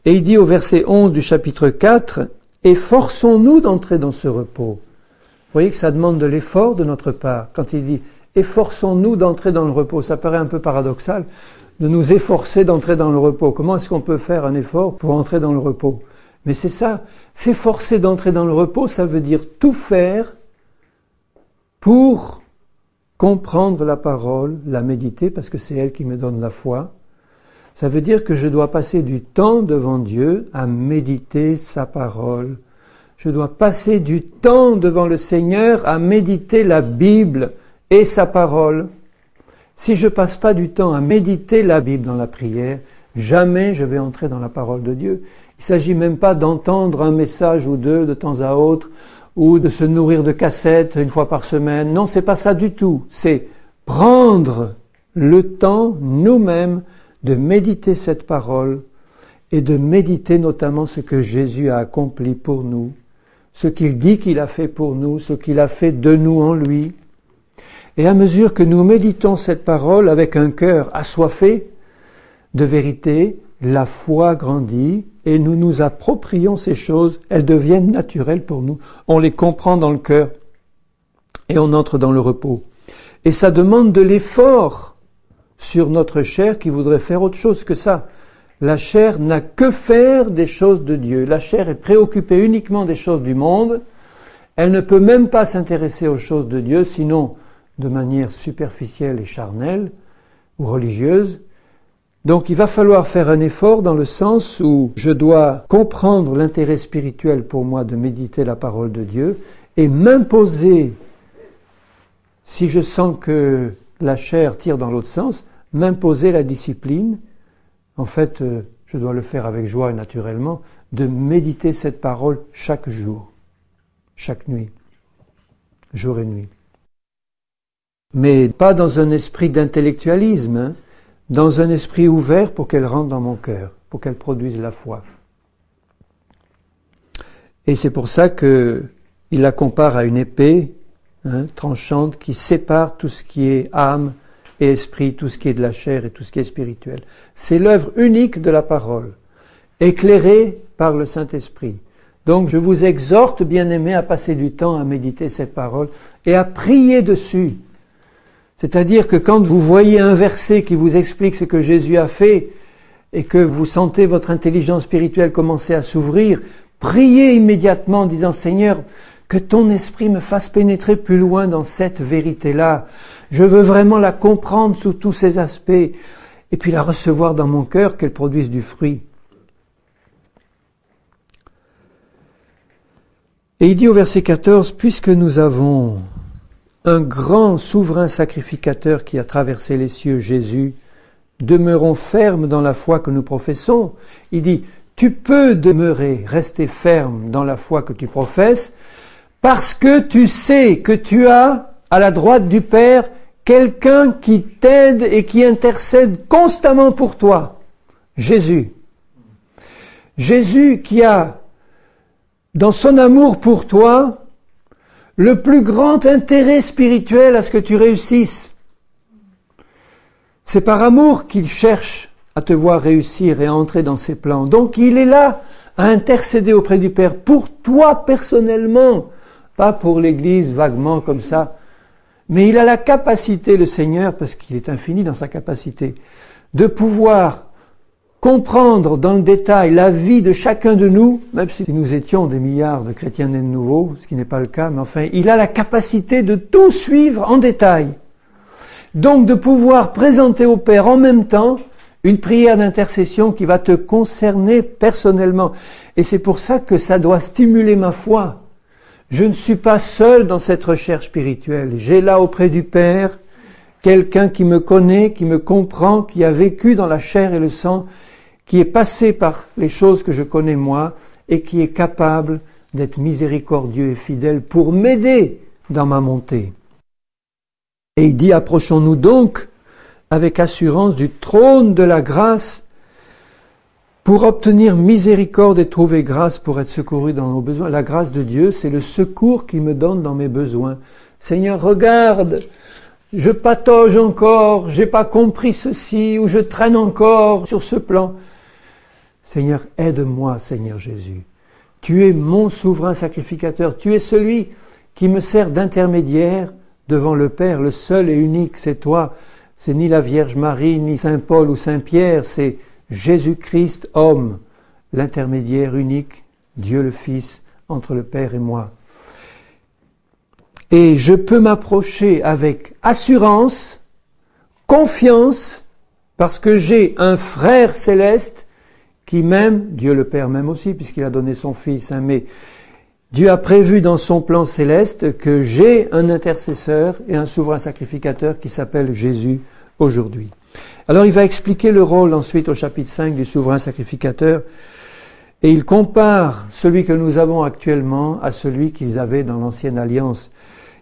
Et il dit au verset 11 du chapitre 4, « Efforçons-nous d'entrer dans ce repos. » Vous voyez que ça demande de l'effort de notre part. Quand il dit « Efforçons-nous d'entrer dans le repos », ça paraît un peu paradoxal de nous efforcer d'entrer dans le repos. Comment est-ce qu'on peut faire un effort pour entrer dans le repos? Mais c'est ça, s'efforcer d'entrer dans le repos, ça veut dire tout faire pour comprendre la parole, la méditer, parce que c'est elle qui me donne la foi. Ça veut dire que je dois passer du temps devant Dieu à méditer sa parole. Je dois passer du temps devant le Seigneur à méditer la Bible et sa parole. Si je passe pas du temps à méditer la Bible dans la prière, jamais je vais entrer dans la parole de Dieu. Il s'agit même pas d'entendre un message ou deux de temps à autre, ou de se nourrir de cassettes une fois par semaine. Non, c'est pas ça du tout. C'est prendre le temps nous-mêmes de méditer cette parole et de méditer notamment ce que Jésus a accompli pour nous, ce qu'il dit qu'il a fait pour nous, ce qu'il a fait de nous en lui. Et à mesure que nous méditons cette parole avec un cœur assoiffé de vérité, la foi grandit et nous nous approprions ces choses, elles deviennent naturelles pour nous. On les comprend dans le cœur et on entre dans le repos. Et ça demande de l'effort sur notre chair qui voudrait faire autre chose que ça. La chair n'a que faire des choses de Dieu. La chair est préoccupée uniquement des choses du monde. Elle ne peut même pas s'intéresser aux choses de Dieu, sinon de manière superficielle et charnelle ou religieuse. Donc il va falloir faire un effort dans le sens où je dois comprendre l'intérêt spirituel pour moi de méditer la parole de Dieu et m'imposer, si je sens que la chair tire dans l'autre sens, m'imposer la discipline. En fait, je dois le faire avec joie et naturellement, de méditer cette parole chaque jour, chaque nuit, jour et nuit. Mais pas dans un esprit d'intellectualisme, hein, dans un esprit ouvert pour qu'elle rentre dans mon cœur, pour qu'elle produise la foi. Et c'est pour ça que il la compare à une épée, hein, tranchante, qui sépare tout ce qui est âme et esprit, tout ce qui est de la chair et tout ce qui est spirituel. C'est l'œuvre unique de la parole, éclairée par le Saint-Esprit. Donc je vous exhorte, bien-aimés, à passer du temps à méditer cette parole et à prier dessus. C'est-à-dire que quand vous voyez un verset qui vous explique ce que Jésus a fait et que vous sentez votre intelligence spirituelle commencer à s'ouvrir, priez immédiatement en disant « Seigneur, que ton esprit me fasse pénétrer plus loin dans cette vérité-là. Je veux vraiment la comprendre sous tous ses aspects et puis la recevoir dans mon cœur, qu'elle produise du fruit. » Et il dit au verset 14 « Puisque nous avons un grand souverain sacrificateur qui a traversé les cieux, Jésus, demeurons fermes dans la foi que nous professons. » Il dit, tu peux demeurer, rester ferme dans la foi que tu professes, parce que tu sais que tu as, à la droite du Père, quelqu'un qui t'aide et qui intercède constamment pour toi. Jésus. Jésus qui a, dans son amour pour toi, le plus grand intérêt spirituel à ce que tu réussisses. C'est par amour qu'il cherche à te voir réussir et à entrer dans ses plans. Donc il est là à intercéder auprès du Père pour toi personnellement, pas pour l'Église vaguement comme ça. Mais il a la capacité, le Seigneur, parce qu'il est infini dans sa capacité, de pouvoir comprendre dans le détail la vie de chacun de nous, même si nous étions des milliards de chrétiens nés de nouveau, ce qui n'est pas le cas, mais enfin, il a la capacité de tout suivre en détail. Donc de pouvoir présenter au Père en même temps une prière d'intercession qui va te concerner personnellement. Et c'est pour ça que ça doit stimuler ma foi. Je ne suis pas seul dans cette recherche spirituelle. J'ai là auprès du Père quelqu'un qui me connaît, qui me comprend, qui a vécu dans la chair et le sang, qui est passé par les choses que je connais moi et qui est capable d'être miséricordieux et fidèle pour m'aider dans ma montée. Et il dit, approchons-nous donc avec assurance du trône de la grâce pour obtenir miséricorde et trouver grâce pour être secouru dans nos besoins. La grâce de Dieu, c'est le secours qu'il me donne dans mes besoins. Seigneur, regarde, je patauge encore, j'ai pas compris ceci, ou je traîne encore sur ce plan. Seigneur, aide-moi, Seigneur Jésus. Tu es mon souverain sacrificateur, tu es celui qui me sert d'intermédiaire devant le Père, le seul et unique, c'est toi. C'est ni la Vierge Marie, ni Saint Paul ou Saint Pierre, c'est Jésus-Christ, homme, l'intermédiaire unique, Dieu le Fils, entre le Père et moi. Et je peux m'approcher avec assurance, confiance, parce que j'ai un frère céleste qui m'aime, Dieu le Père m'aime aussi, puisqu'il a donné son Fils, mais Dieu a prévu dans son plan céleste que j'ai un intercesseur et un souverain sacrificateur qui s'appelle Jésus aujourd'hui. Alors il va expliquer le rôle ensuite au chapitre 5 du souverain sacrificateur et il compare celui que nous avons actuellement à celui qu'ils avaient dans l'ancienne alliance.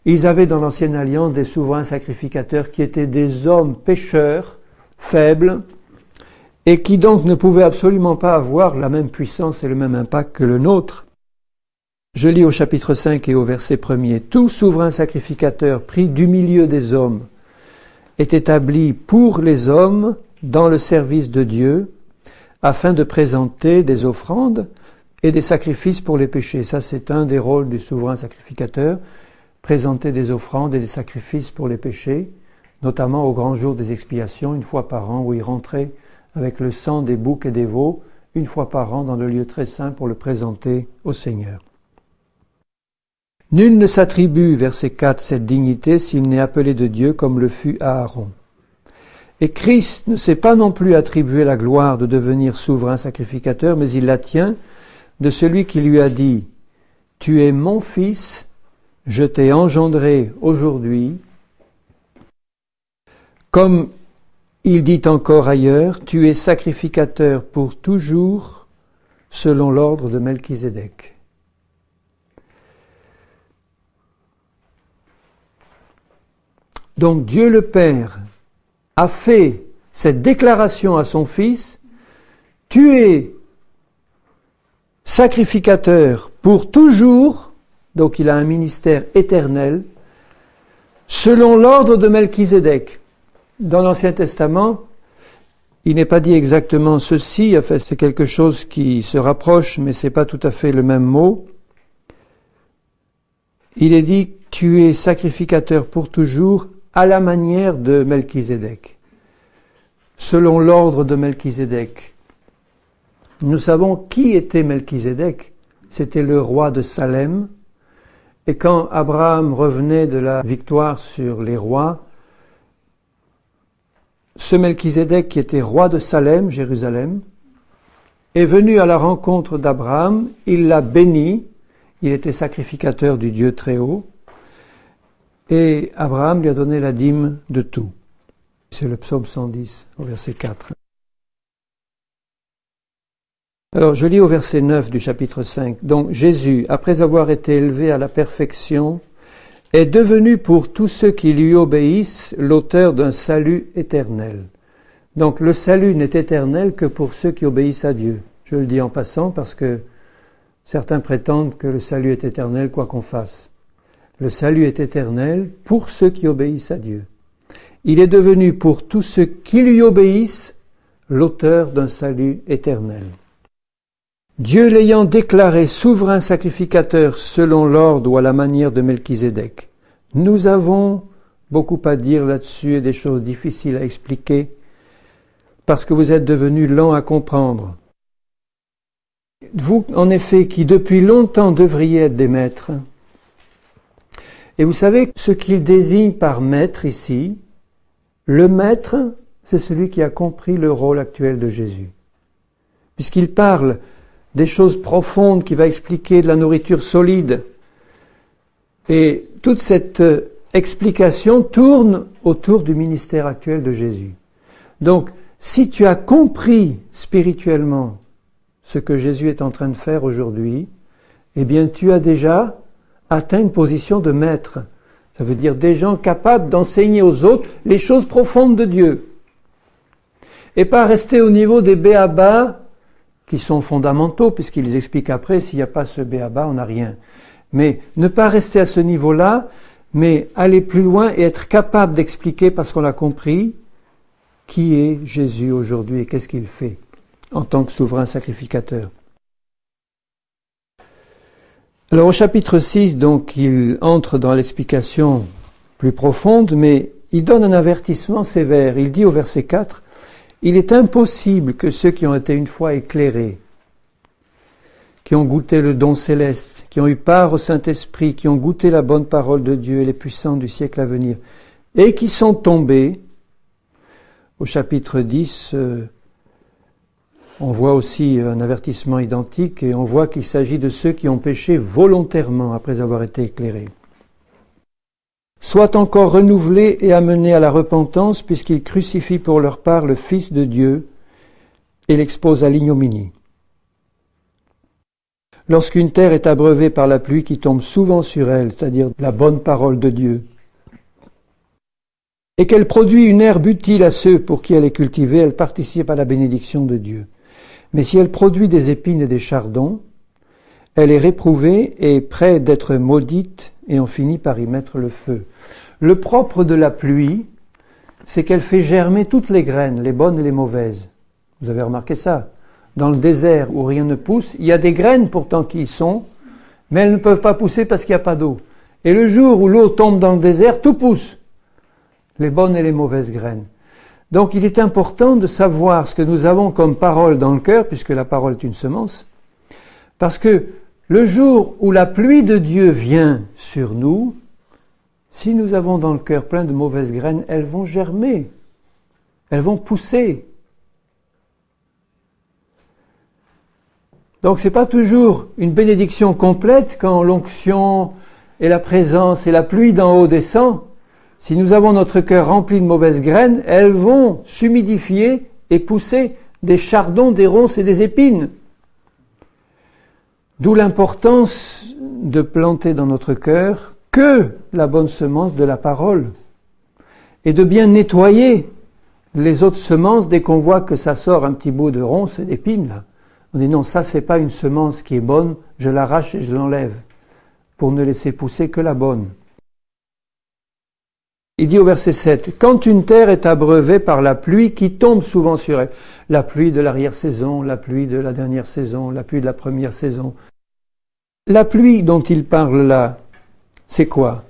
Ils avaient dans l'ancienne alliance des souverains sacrificateurs qui étaient des hommes pécheurs, faibles, et qui donc ne pouvaient absolument pas avoir la même puissance et le même impact que le nôtre. Je lis au chapitre 5 et au verset 1er. Tout souverain sacrificateur pris du milieu des hommes est établi pour les hommes dans le service de Dieu afin de présenter des offrandes et des sacrifices pour les péchés. Ça, c'est un des rôles du souverain sacrificateur, présenter des offrandes et des sacrifices pour les péchés, notamment au grand jour des expiations, une fois par an, où il rentrait avec le sang des boucs et des veaux, une fois par an dans le lieu très saint pour le présenter au Seigneur. Nul ne s'attribue, verset 4, cette dignité s'il n'est appelé de Dieu comme le fut Aaron. Et Christ ne s'est pas non plus attribué la gloire de devenir souverain sacrificateur, mais il la tient de celui qui lui a dit « Tu es mon fils, je t'ai engendré aujourd'hui ». Comme il dit encore ailleurs « Tu es sacrificateur pour toujours selon l'ordre de Melchizedek ». Donc Dieu le Père a fait cette déclaration à son Fils, tu es sacrificateur pour toujours, donc il a un ministère éternel, selon l'ordre de Melchizedek. Dans l'Ancien Testament, il n'est pas dit exactement ceci, enfin c'est quelque chose qui se rapproche, mais c'est pas tout à fait le même mot. Il est dit, tu es sacrificateur pour toujours, à la manière de Melchizedek, selon l'ordre de Melchizedek. Nous savons qui était Melchizedek. C'était le roi de Salem. Et quand Abraham revenait de la victoire sur les rois, ce Melchizedek qui était roi de Salem, Jérusalem, est venu à la rencontre d'Abraham, il l'a béni, il était sacrificateur du Dieu très haut, et Abraham lui a donné la dîme de tout. C'est le psaume 110, au verset 4. Alors, je lis au verset 9 du chapitre 5. Donc, Jésus, après avoir été élevé à la perfection, est devenu pour tous ceux qui lui obéissent l'auteur d'un salut éternel. Donc, le salut n'est éternel que pour ceux qui obéissent à Dieu. Je le dis en passant parce que certains prétendent que le salut est éternel quoi qu'on fasse. Le salut est éternel pour ceux qui obéissent à Dieu. Il est devenu pour tous ceux qui lui obéissent l'auteur d'un salut éternel. Dieu l'ayant déclaré souverain sacrificateur selon l'ordre ou à la manière de Melchizedek. Nous avons beaucoup à dire là-dessus et des choses difficiles à expliquer parce que vous êtes devenus lents à comprendre. Vous, en effet, qui depuis longtemps devriez être des maîtres. Et vous savez ce qu'il désigne par maître ici. Le maître, c'est celui qui a compris le rôle actuel de Jésus. Puisqu'il parle des choses profondes, qui va expliquer de la nourriture solide. Et toute cette explication tourne autour du ministère actuel de Jésus. Donc, si tu as compris spirituellement ce que Jésus est en train de faire aujourd'hui, eh bien, tu as déjà atteint une position de maître. Ça veut dire des gens capables d'enseigner aux autres les choses profondes de Dieu. Et pas rester au niveau des b.a.-ba qui sont fondamentaux, puisqu'ils expliquent après, s'il n'y a pas ce b.a.-ba, on n'a rien. Mais ne pas rester à ce niveau-là, mais aller plus loin et être capable d'expliquer, parce qu'on l'a compris, qui est Jésus aujourd'hui et qu'est-ce qu'il fait en tant que souverain sacrificateur. Alors au chapitre 6, donc, il entre dans l'explication plus profonde, mais il donne un avertissement sévère. Il dit au verset 4, « Il est impossible que ceux qui ont été une fois éclairés, qui ont goûté le don céleste, qui ont eu part au Saint-Esprit, qui ont goûté la bonne parole de Dieu et les puissants du siècle à venir, et qui sont tombés, au chapitre 10, on voit aussi un avertissement identique et on voit qu'il s'agit de ceux qui ont péché volontairement après avoir été éclairés. Soient encore renouvelés et amenés à la repentance puisqu'ils crucifient pour leur part le Fils de Dieu et l'exposent à l'ignominie. Lorsqu'une terre est abreuvée par la pluie qui tombe souvent sur elle, c'est-à-dire la bonne parole de Dieu, et qu'elle produit une herbe utile à ceux pour qui elle est cultivée, elle participe à la bénédiction de Dieu. Mais si elle produit des épines et des chardons, elle est réprouvée et près d'être maudite, et on finit par y mettre le feu. Le propre de la pluie, c'est qu'elle fait germer toutes les graines, les bonnes et les mauvaises. Vous avez remarqué ça? Dans le désert où rien ne pousse, il y a des graines pourtant qui y sont, mais elles ne peuvent pas pousser parce qu'il n'y a pas d'eau. Et le jour où l'eau tombe dans le désert, tout pousse. Les bonnes et les mauvaises graines. Donc il est important de savoir ce que nous avons comme parole dans le cœur, puisque la parole est une semence, parce que le jour où la pluie de Dieu vient sur nous, si nous avons dans le cœur plein de mauvaises graines, elles vont germer, elles vont pousser. Donc c'est pas toujours une bénédiction complète quand l'onction et la présence et la pluie d'en haut descend. Si nous avons notre cœur rempli de mauvaises graines, elles vont s'humidifier et pousser des chardons, des ronces et des épines. D'où l'importance de planter dans notre cœur que la bonne semence de la parole et de bien nettoyer les autres semences dès qu'on voit que ça sort un petit bout de ronces et d'épines. Là. On dit non, ça c'est pas une semence qui est bonne, je l'arrache et je l'enlève pour ne laisser pousser que la bonne. Il dit au verset 7, « Quand une terre est abreuvée par la pluie qui tombe souvent sur elle, la pluie de l'arrière-saison, la pluie de la dernière saison, la pluie de la première saison. La pluie dont il parle là, c'est quoi?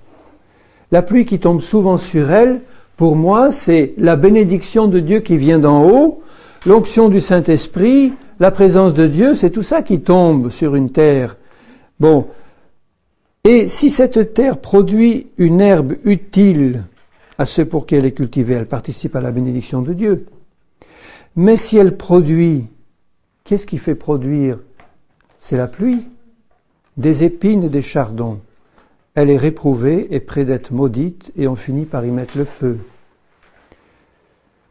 La pluie qui tombe souvent sur elle, pour moi, c'est la bénédiction de Dieu qui vient d'en haut, l'onction du Saint-Esprit, la présence de Dieu, c'est tout ça qui tombe sur une terre. Bon, et si cette terre produit une herbe utile à ceux pour qui elle est cultivée, elle participe à la bénédiction de Dieu. Mais si elle produit, qu'est-ce qui fait produire? C'est la pluie, des épines et des chardons. Elle est réprouvée et près d'être maudite et on finit par y mettre le feu.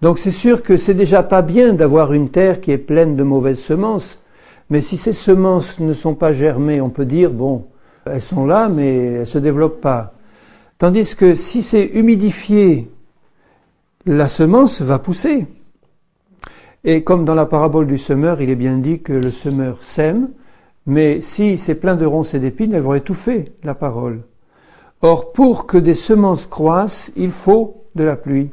Donc c'est sûr que c'est déjà pas bien d'avoir une terre qui est pleine de mauvaises semences, mais si ces semences ne sont pas germées, on peut dire, bon, elles sont là, mais elles se développent pas. Tandis que si c'est humidifié, la semence va pousser. Et comme dans la parabole du semeur, il est bien dit que le semeur sème, mais si c'est plein de ronces et d'épines, elles vont étouffer la parole. Or, pour que des semences croissent, il faut de la pluie.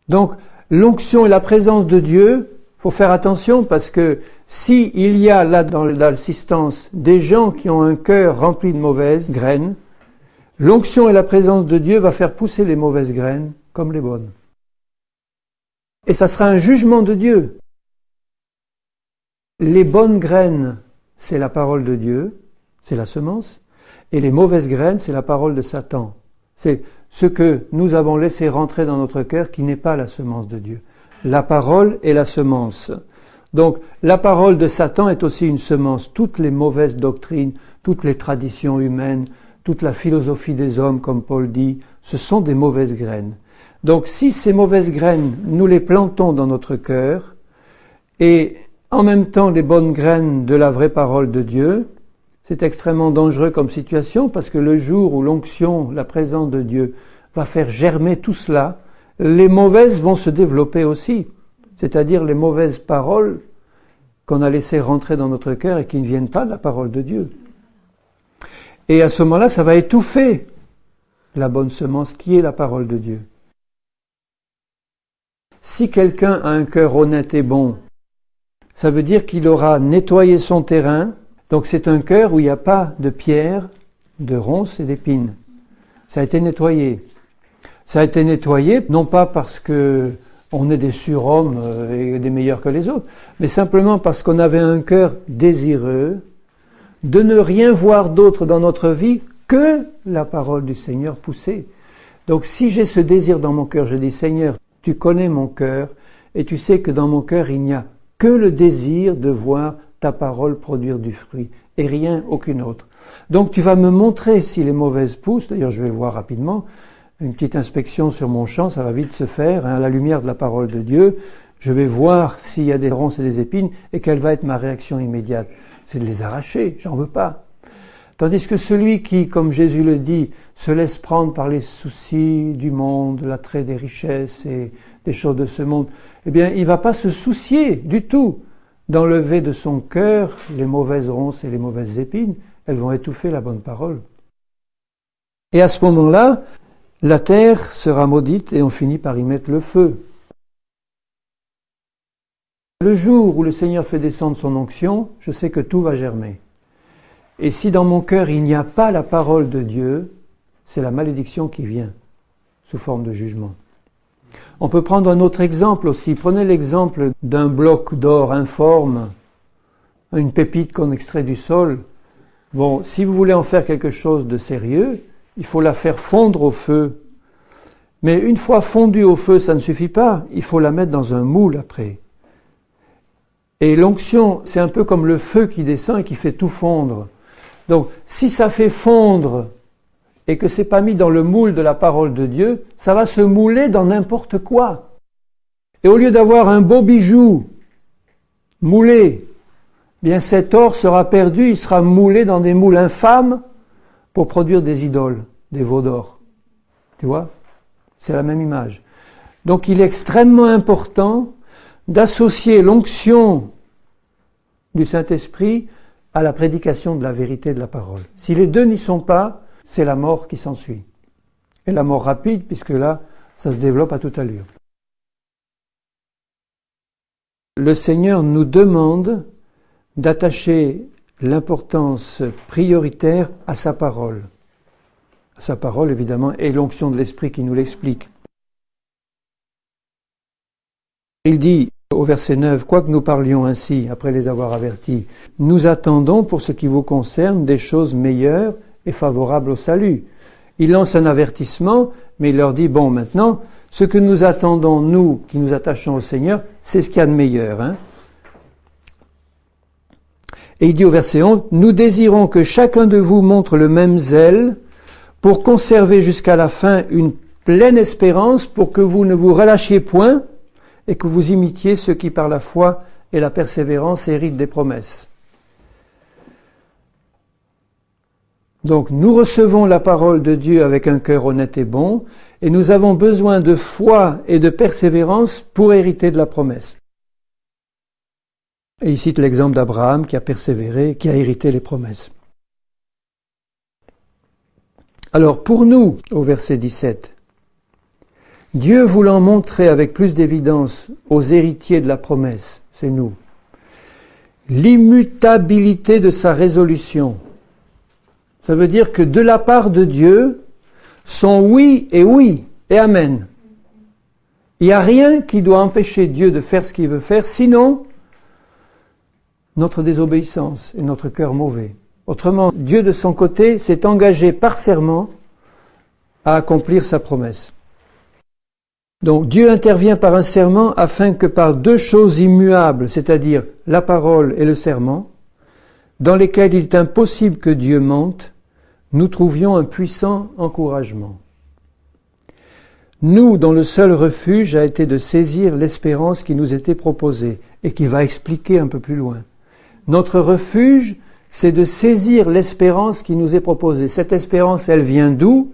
Donc, l'onction et la présence de Dieu, faut faire attention parce que si il y a là dans l'assistance des gens qui ont un cœur rempli de mauvaises graines, l'onction et la présence de Dieu va faire pousser les mauvaises graines comme les bonnes. Et ça sera un jugement de Dieu. Les bonnes graines, c'est la parole de Dieu, c'est la semence, et les mauvaises graines, c'est la parole de Satan. C'est ce que nous avons laissé rentrer dans notre cœur qui n'est pas la semence de Dieu. La parole est la semence. Donc, la parole de Satan est aussi une semence. Toutes les mauvaises doctrines, toutes les traditions humaines, toute la philosophie des hommes, comme Paul dit, ce sont des mauvaises graines. Donc, si ces mauvaises graines, nous les plantons dans notre cœur, et en même temps les bonnes graines de la vraie parole de Dieu, c'est extrêmement dangereux comme situation, parce que le jour où l'onction, la présence de Dieu, va faire germer tout cela, les mauvaises vont se développer aussi, c'est-à-dire les mauvaises paroles qu'on a laissées rentrer dans notre cœur et qui ne viennent pas de la parole de Dieu. Et à ce moment-là, ça va étouffer la bonne semence qui est la parole de Dieu. Si quelqu'un a un cœur honnête et bon, ça veut dire qu'il aura nettoyé son terrain, donc c'est un cœur où il n'y a pas de pierres, de ronces et d'épines. Ça a été nettoyé. Ça a été nettoyé, non pas parce que on est des surhommes et des meilleurs que les autres, mais simplement parce qu'on avait un cœur désireux de ne rien voir d'autre dans notre vie que la parole du Seigneur poussée. Donc si j'ai ce désir dans mon cœur, je dis Seigneur, tu connais mon cœur et tu sais que dans mon cœur il n'y a que le désir de voir ta parole produire du fruit et rien, aucune autre. Donc tu vas me montrer si les mauvaises poussent, d'ailleurs je vais le voir rapidement. Une petite inspection sur mon champ, ça va vite se faire, à la lumière de la parole de Dieu. Je vais voir s'il y a des ronces et des épines, et quelle va être ma réaction immédiate. C'est de les arracher, j'en veux pas. Tandis que celui qui, comme Jésus le dit, se laisse prendre par les soucis du monde, l'attrait des richesses et des choses de ce monde, eh bien, il va pas se soucier du tout d'enlever de son cœur les mauvaises ronces et les mauvaises épines. Elles vont étouffer la bonne parole. Et à ce moment-là, la terre sera maudite et on finit par y mettre le feu. Le jour où le Seigneur fait descendre son onction, je sais que tout va germer. Et si dans mon cœur il n'y a pas la parole de Dieu, c'est la malédiction qui vient sous forme de jugement. On peut prendre un autre exemple aussi. Prenez l'exemple d'un bloc d'or informe, une pépite qu'on extrait du sol. Bon, si vous voulez en faire quelque chose de sérieux, il faut la faire fondre au feu. Mais une fois fondue au feu, ça ne suffit pas. Il faut la mettre dans un moule après. Et l'onction, c'est un peu comme le feu qui descend et qui fait tout fondre. Donc, si ça fait fondre et que c'est pas mis dans le moule de la parole de Dieu, ça va se mouler dans n'importe quoi. Et au lieu d'avoir un beau bijou moulé, bien cet or sera perdu, il sera moulé dans des moules infâmes pour produire des idoles, des veaux d'or. Tu vois? C'est la même image. Donc il est extrêmement important d'associer l'onction du Saint-Esprit à la prédication de la vérité de la parole. Si les deux n'y sont pas, c'est la mort qui s'ensuit. Et la mort rapide, puisque là, ça se développe à toute allure. Le Seigneur nous demande d'attacher l'importance prioritaire à sa parole. Sa parole, évidemment, est l'onction de l'Esprit qui nous l'explique. Il dit au verset 9, « Quoique nous parlions ainsi, après les avoir avertis, nous attendons pour ce qui vous concerne des choses meilleures et favorables au salut. » Il lance un avertissement, mais il leur dit, « Bon, maintenant, ce que nous attendons, nous, qui nous attachons au Seigneur, c'est ce qu'il y a de meilleur. Hein. » Et il dit au verset 11, « Nous désirons que chacun de vous montre le même zèle pour conserver jusqu'à la fin une pleine espérance, pour que vous ne vous relâchiez point et que vous imitiez ceux qui par la foi et la persévérance héritent des promesses. » Donc nous recevons la parole de Dieu avec un cœur honnête et bon, et nous avons besoin de foi et de persévérance pour hériter de la promesse. Et il cite l'exemple d'Abraham qui a persévéré, qui a hérité les promesses. Alors pour nous, au verset 17, Dieu voulant montrer avec plus d'évidence aux héritiers de la promesse, c'est nous, l'immutabilité de sa résolution. Ça veut dire que de la part de Dieu, son oui et amen. Il n'y a rien qui doit empêcher Dieu de faire ce qu'il veut faire, sinon notre désobéissance et notre cœur mauvais. Autrement, Dieu de son côté s'est engagé par serment à accomplir sa promesse. Donc Dieu intervient par un serment afin que par deux choses immuables, c'est-à-dire la parole et le serment, dans lesquelles il est impossible que Dieu mente, nous trouvions un puissant encouragement. Nous, dont le seul refuge a été de saisir l'espérance qui nous était proposée, et qui va expliquer un peu plus loin. Notre refuge, c'est de saisir l'espérance qui nous est proposée. Cette espérance, elle vient d'où?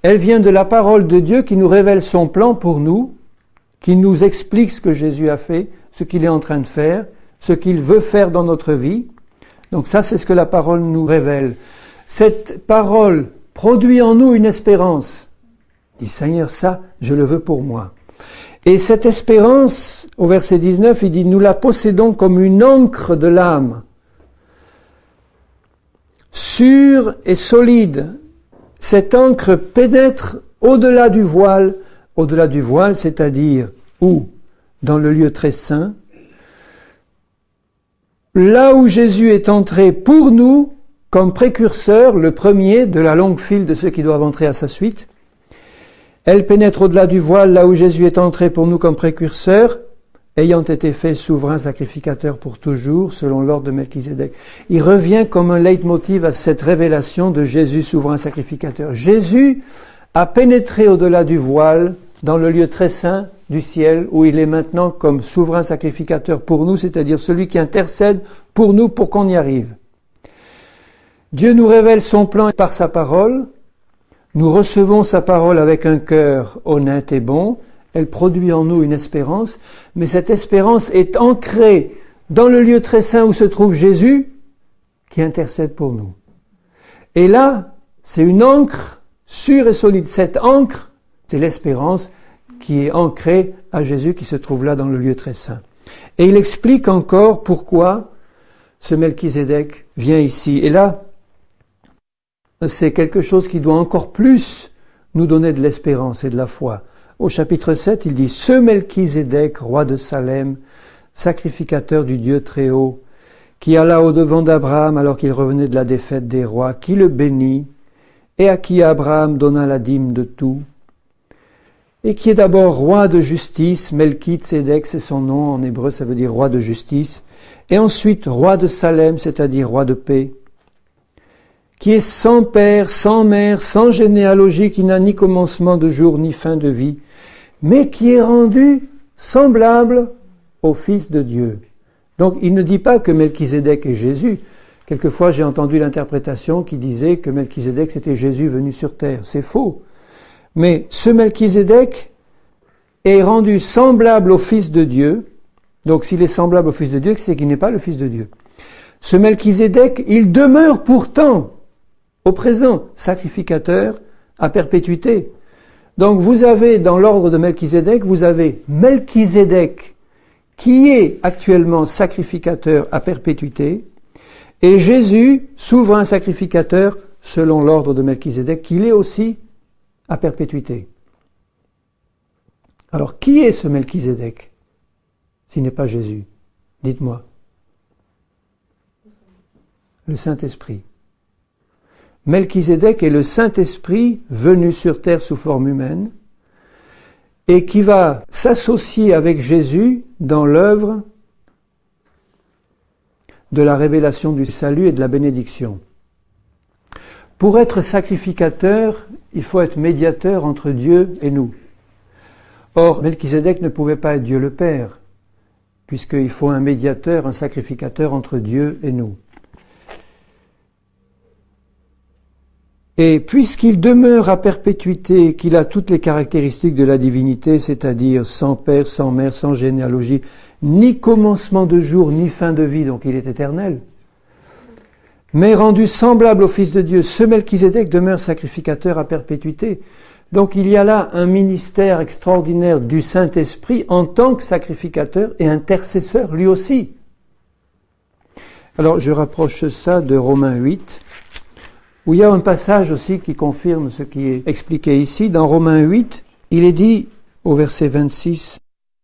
Elle vient de la parole de Dieu qui nous révèle son plan pour nous, qui nous explique ce que Jésus a fait, ce qu'il est en train de faire, ce qu'il veut faire dans notre vie. Donc ça, c'est ce que la parole nous révèle. Cette parole produit en nous une espérance. Il dit, Seigneur, ça, je le veux pour moi. Et cette espérance, au verset 19, il dit, nous la possédons comme une ancre de l'âme, sûre et solide. Cette ancre pénètre au-delà du voile, c'est-à-dire où? Dans le lieu très saint, là où Jésus est entré pour nous, comme précurseur, le premier de la longue file de ceux qui doivent entrer à sa suite. Elle pénètre au-delà du voile, là où Jésus est entré pour nous comme précurseur, ayant été fait souverain sacrificateur pour toujours, selon l'ordre de Melchizedek. Il revient comme un leitmotiv à cette révélation de Jésus souverain sacrificateur. Jésus a pénétré au-delà du voile, dans le lieu très saint du ciel, où il est maintenant comme souverain sacrificateur pour nous, c'est-à-dire celui qui intercède pour nous pour qu'on y arrive. Dieu nous révèle son plan par sa parole. Nous recevons sa parole avec un cœur honnête et bon. Elle produit en nous une espérance, mais cette espérance est ancrée dans le lieu très saint où se trouve Jésus, qui intercède pour nous. Et là, c'est une ancre sûre et solide. Cette ancre, c'est l'espérance qui est ancrée à Jésus qui se trouve là dans le lieu très saint. Et il explique encore pourquoi ce Melchizedek vient ici. Et là, c'est quelque chose qui doit encore plus nous donner de l'espérance et de la foi. Au chapitre 7, il dit « Ce Melchizedek, roi de Salem, sacrificateur du Dieu très haut, qui alla au-devant d'Abraham alors qu'il revenait de la défaite des rois, qui le bénit, et à qui Abraham donna la dîme de tout, et qui est d'abord roi de justice, Melchizedek, c'est son nom, en hébreu ça veut dire roi de justice, et ensuite roi de Salem, c'est-à-dire roi de paix, qui est sans père, sans mère, sans généalogie, qui n'a ni commencement de jour ni fin de vie, mais qui est rendu semblable au Fils de Dieu. » Donc il ne dit pas que Melchizedek est Jésus. Quelquefois j'ai entendu l'interprétation qui disait que Melchizedek c'était Jésus venu sur terre. C'est faux. Mais ce Melchizedek est rendu semblable au Fils de Dieu. Donc s'il est semblable au Fils de Dieu, c'est qu'il n'est pas le Fils de Dieu. Ce Melchizedek, il demeure pourtant au présent, sacrificateur à perpétuité. Donc vous avez, dans l'ordre de Melchizedek, vous avez Melchizedek qui est actuellement sacrificateur à perpétuité, et Jésus, souverain sacrificateur, selon l'ordre de Melchizedek, qu'il est aussi à perpétuité. Alors, qui est ce Melchizedek, s'il n'est pas Jésus? Dites-moi. Le Saint-Esprit. Melchizedek est le Saint-Esprit venu sur terre sous forme humaine et qui va s'associer avec Jésus dans l'œuvre de la révélation du salut et de la bénédiction. Pour être sacrificateur, il faut être médiateur entre Dieu et nous. Or, Melchizedek ne pouvait pas être Dieu le Père, puisqu'il faut un médiateur, un sacrificateur entre Dieu et nous. Et puisqu'il demeure à perpétuité, qu'il a toutes les caractéristiques de la divinité, c'est-à-dire sans père, sans mère, sans généalogie, ni commencement de jour, ni fin de vie, donc il est éternel, mais rendu semblable au Fils de Dieu, ce Melchizedek demeure sacrificateur à perpétuité. Donc il y a là un ministère extraordinaire du Saint-Esprit en tant que sacrificateur et intercesseur lui aussi. Alors je rapproche ça de Romains 8, où il y a un passage aussi qui confirme ce qui est expliqué ici. Dans Romains 8, il est dit au verset 26,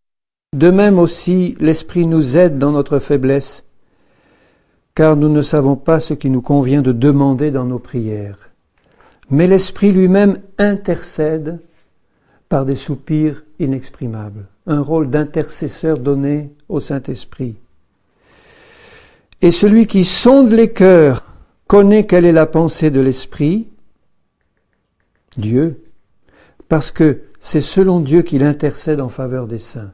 « De même aussi l'Esprit nous aide dans notre faiblesse, car nous ne savons pas ce qui nous convient de demander dans nos prières. Mais l'Esprit lui-même intercède par des soupirs inexprimables. » Un rôle d'intercesseur donné au Saint-Esprit. « Et celui qui sonde les cœurs connaît quelle est la pensée de l'Esprit, Dieu, parce que c'est selon Dieu qu'il intercède en faveur des saints. »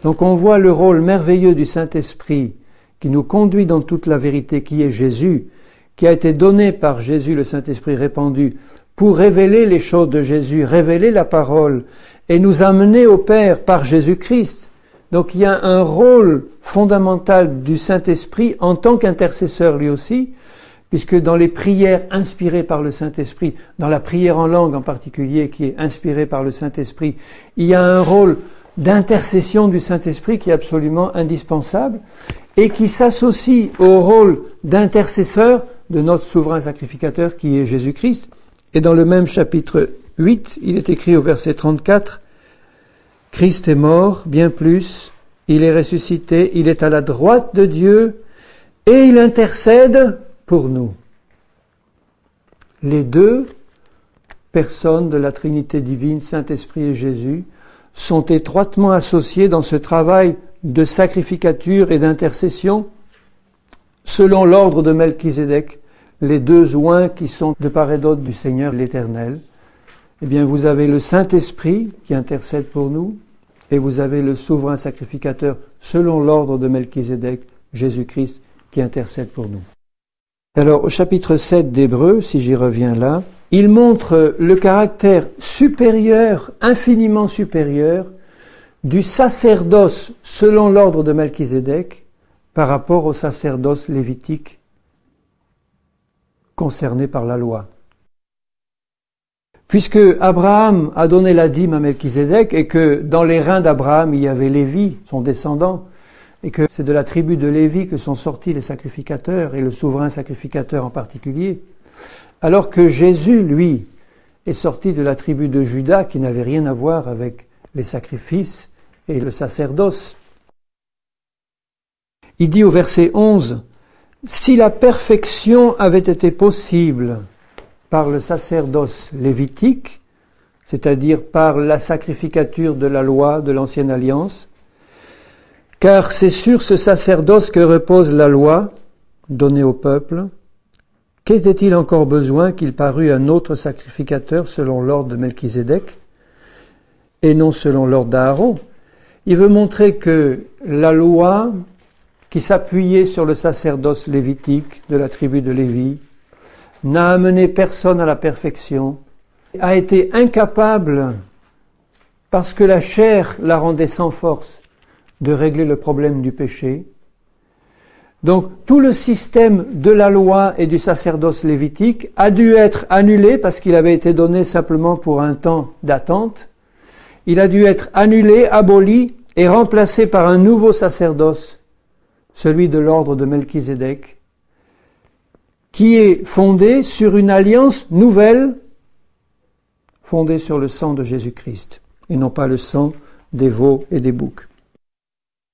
Donc on voit le rôle merveilleux du Saint-Esprit qui nous conduit dans toute la vérité, qui est Jésus, qui a été donné par Jésus, le Saint-Esprit répandu, pour révéler les choses de Jésus, révéler la parole, et nous amener au Père par Jésus-Christ. Donc il y a un rôle fondamental du Saint-Esprit en tant qu'intercesseur lui aussi, puisque dans les prières inspirées par le Saint-Esprit, dans la prière en langue en particulier qui est inspirée par le Saint-Esprit, il y a un rôle d'intercession du Saint-Esprit qui est absolument indispensable et qui s'associe au rôle d'intercesseur de notre souverain sacrificateur qui est Jésus-Christ. Et dans le même chapitre 8, il est écrit au verset 34, « Christ est mort, bien plus, il est ressuscité, il est à la droite de Dieu et il intercède pour nous. » Les deux personnes de la Trinité divine, Saint-Esprit et Jésus, sont étroitement associés dans ce travail de sacrificature et d'intercession selon l'ordre de Melchizedek, les deux oints qui sont de part et d'autre du Seigneur l'Éternel. Eh bien, vous avez le Saint-Esprit qui intercède pour nous et vous avez le souverain sacrificateur selon l'ordre de Melchizedek, Jésus-Christ, qui intercède pour nous. Alors, au chapitre 7 d'Hébreux, si j'y reviens là, il montre le caractère supérieur, infiniment supérieur, du sacerdoce selon l'ordre de Melchizedek par rapport au sacerdoce lévitique concerné par la loi. Puisque Abraham a donné la dîme à Melchizedek et que dans les reins d'Abraham il y avait Lévi, son descendant, et que c'est de la tribu de Lévi que sont sortis les sacrificateurs et le souverain sacrificateur en particulier, alors que Jésus, lui, est sorti de la tribu de Juda qui n'avait rien à voir avec les sacrifices et le sacerdoce. Il dit au verset 11, « Si la perfection avait été possible par le sacerdoce lévitique, c'est-à-dire par la sacrificature de la loi de l'Ancienne Alliance, car c'est sur ce sacerdoce que repose la loi donnée au peuple, qu'était-il encore besoin qu'il parût un autre sacrificateur selon l'ordre de Melchizedek et non selon l'ordre d'Aaron? » Il veut montrer que la loi qui s'appuyait sur le sacerdoce lévitique de la tribu de Lévi n'a amené personne à la perfection, a été incapable, parce que la chair la rendait sans force, de régler le problème du péché. Donc tout le système de la loi et du sacerdoce lévitique a dû être annulé parce qu'il avait été donné simplement pour un temps d'attente. Il a dû être annulé, aboli et remplacé par un nouveau sacerdoce, celui de l'ordre de Melchizedek, qui est fondé sur une alliance nouvelle, fondée sur le sang de Jésus-Christ, et non pas le sang des veaux et des boucs.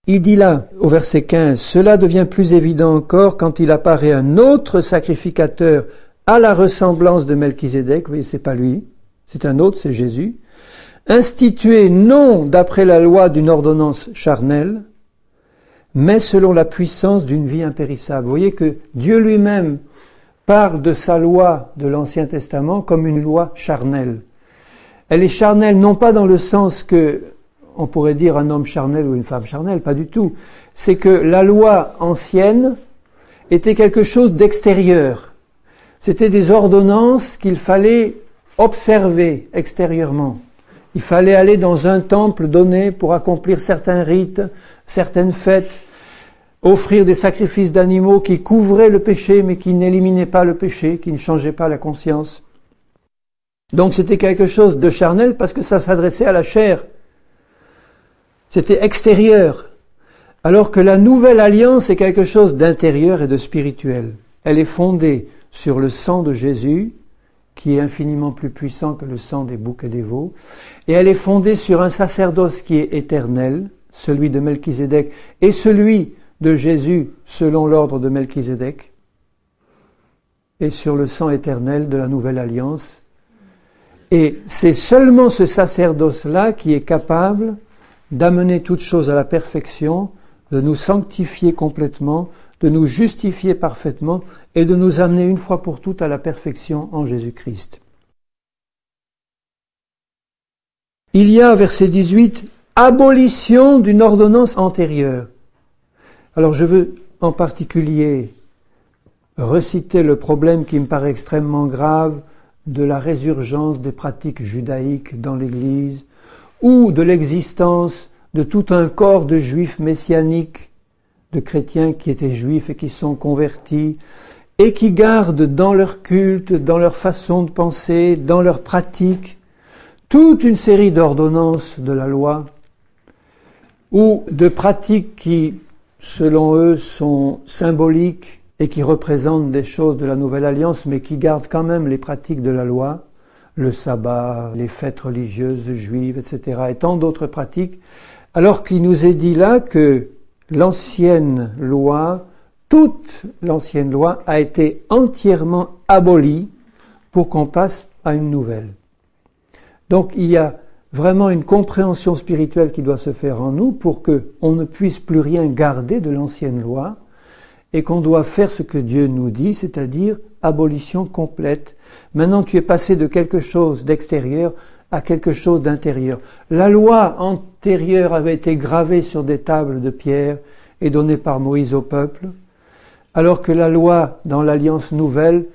Il dit là, au verset 15, « Cela devient plus évident encore quand il apparaît un autre sacrificateur à la ressemblance de Melchizedek. » Vous voyez, c'est pas lui, c'est un autre, c'est Jésus. « Institué non d'après la loi d'une ordonnance charnelle, mais selon la puissance d'une vie impérissable. » Vous voyez que Dieu lui-même parle de sa loi de l'Ancien Testament comme une loi charnelle. Elle est charnelle non pas dans le sens que on pourrait dire un homme charnel ou une femme charnelle, pas du tout. C'est que la loi ancienne était quelque chose d'extérieur. C'était des ordonnances qu'il fallait observer extérieurement. Il fallait aller dans un temple donné pour accomplir certains rites, certaines fêtes, offrir des sacrifices d'animaux qui couvraient le péché mais qui n'éliminaient pas le péché, qui ne changeaient pas la conscience. Donc c'était quelque chose de charnel parce que ça s'adressait à la chair. C'était extérieur. Alors que la nouvelle alliance est quelque chose d'intérieur et de spirituel. Elle est fondée sur le sang de Jésus, qui est infiniment plus puissant que le sang des boucs et des veaux, et elle est fondée sur un sacerdoce qui est éternel, celui de Melchizedek, et celui de Jésus selon l'ordre de Melchizedek, et sur le sang éternel de la nouvelle alliance. Et c'est seulement ce sacerdoce-là qui est capable d'amener toute chose à la perfection, de nous sanctifier complètement, de nous justifier parfaitement et de nous amener une fois pour toutes à la perfection en Jésus-Christ. Il y a, verset 18, abolition d'une ordonnance antérieure. Alors je veux en particulier reciter le problème qui me paraît extrêmement grave de la résurgence des pratiques judaïques dans l'Église ou de l'existence de tout un corps de juifs messianiques, de chrétiens qui étaient juifs et qui sont convertis et qui gardent dans leur culte, dans leur façon de penser, dans leurs pratiques, toute une série d'ordonnances de la loi ou de pratiques qui, selon eux, sont symboliques et qui représentent des choses de la Nouvelle Alliance, mais qui gardent quand même les pratiques de la loi, le sabbat, les fêtes religieuses juives, etc., et tant d'autres pratiques, alors qu'il nous est dit là que l'ancienne loi, toute l'ancienne loi a été entièrement abolie pour qu'on passe à une nouvelle. Donc il y a vraiment une compréhension spirituelle qui doit se faire en nous pour qu'on ne puisse plus rien garder de l'ancienne loi et qu'on doit faire ce que Dieu nous dit, c'est-à-dire abolition complète. Maintenant tu es passé de quelque chose d'extérieur à quelque chose d'intérieur. La loi antérieure avait été gravée sur des tables de pierre et donnée par Moïse au peuple, alors que la loi dans l'Alliance nouvelle,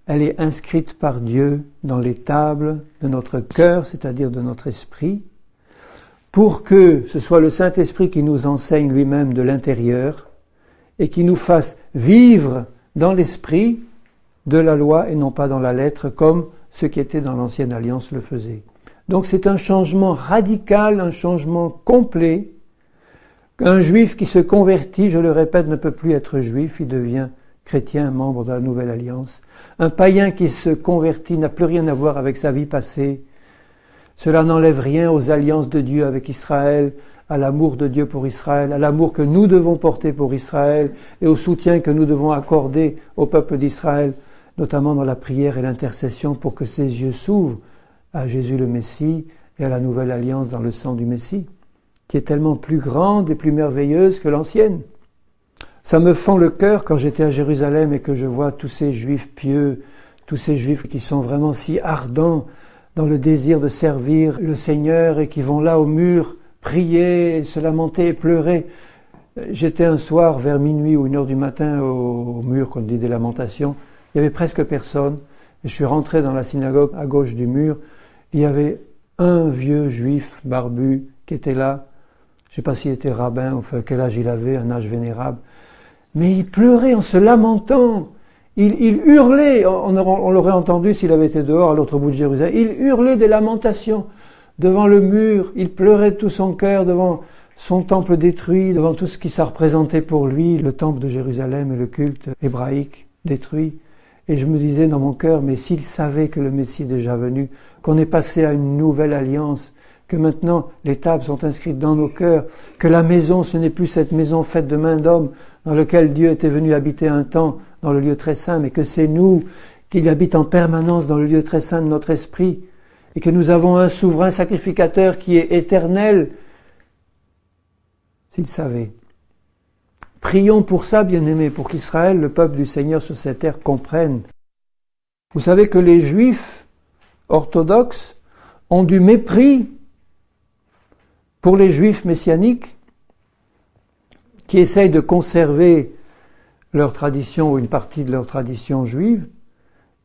elle est inscrite par Dieu dans les tables de notre cœur, c'est-à-dire de notre esprit, pour que ce soit le Saint-Esprit qui nous enseigne lui-même de l'intérieur et qui nous fasse vivre dans l'esprit de la loi et non pas dans la lettre, comme ce qui était dans l'Ancienne Alliance le faisait. Donc c'est un changement radical, un changement complet. Un juif qui se convertit, je le répète, ne peut plus être juif, il devient chrétien, membre de la Nouvelle Alliance. Un païen qui se convertit n'a plus rien à voir avec sa vie passée. Cela n'enlève rien aux alliances de Dieu avec Israël, à l'amour de Dieu pour Israël, à l'amour que nous devons porter pour Israël et au soutien que nous devons accorder au peuple d'Israël, notamment dans la prière et l'intercession pour que ses yeux s'ouvrent à Jésus le Messie et à la Nouvelle Alliance dans le sang du Messie, qui est tellement plus grande et plus merveilleuse que l'ancienne. Ça me fend le cœur quand j'étais à Jérusalem et que je vois tous ces juifs pieux, tous ces juifs qui sont vraiment si ardents dans le désir de servir le Seigneur et qui vont là au mur prier, se lamenter et pleurer. J'étais un soir vers minuit ou 1h du matin au mur, qu'on dit des lamentations. Il y avait presque personne. Et je suis rentré dans la synagogue à gauche du mur. Il y avait un vieux juif barbu qui était là. Je ne sais pas s'il était rabbin, enfin quel âge il avait, un âge vénérable. Mais il pleurait en se lamentant. Il hurlait. On l'aurait entendu s'il avait été dehors à l'autre bout de Jérusalem. Il hurlait des lamentations devant le mur. Il pleurait de tout son cœur devant son temple détruit, devant tout ce qui ça représentait pour lui, le temple de Jérusalem et le culte hébraïque détruit. Et je me disais dans mon cœur, mais s'il savait que le Messie est déjà venu, qu'on est passé à une nouvelle alliance, que maintenant les tables sont inscrites dans nos cœurs, que la maison, ce n'est plus cette maison faite de main d'homme dans laquelle Dieu était venu habiter un temps dans le lieu très saint, mais que c'est nous qu'il habite en permanence dans le lieu très saint de notre esprit, et que nous avons un souverain sacrificateur qui est éternel. S'il savait. Prions pour ça, bien-aimés, pour qu'Israël, le peuple du Seigneur sur cette terre, comprenne. Vous savez que les Juifs orthodoxes ont du mépris pour les Juifs messianiques qui essayent de conserver leur tradition ou une partie de leur tradition juive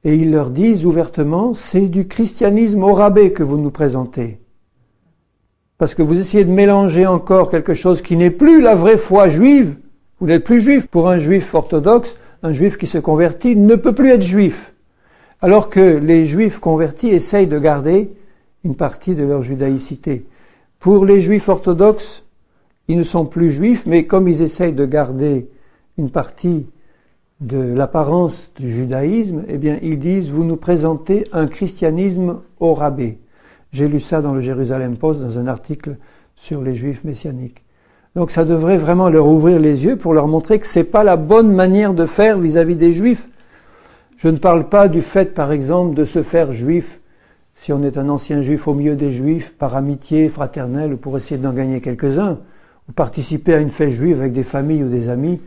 Et ils leur disent ouvertement, c'est du christianisme au rabais que vous nous présentez. Parce que vous essayez de mélanger encore quelque chose qui n'est plus la vraie foi juive. Vous n'êtes plus juif. Pour un juif orthodoxe, un juif qui se convertit ne peut plus être juif. Alors que les juifs convertis essayent de garder une partie de leur judaïcité. Pour les juifs orthodoxes, ils ne sont plus juifs, mais comme ils essayent de garder une partie de l'apparence du judaïsme, eh bien, ils disent, vous nous présentez un christianisme au rabais. J'ai lu ça dans le Jérusalem Post, dans un article sur les juifs messianiques. Donc ça devrait vraiment leur ouvrir les yeux pour leur montrer que c'est pas la bonne manière de faire vis-à-vis des juifs. Je ne parle pas du fait, par exemple, de se faire juif, si on est un ancien juif au milieu des juifs, par amitié fraternelle ou pour essayer d'en gagner quelques-uns, ou participer à une fête juive avec des familles ou des amis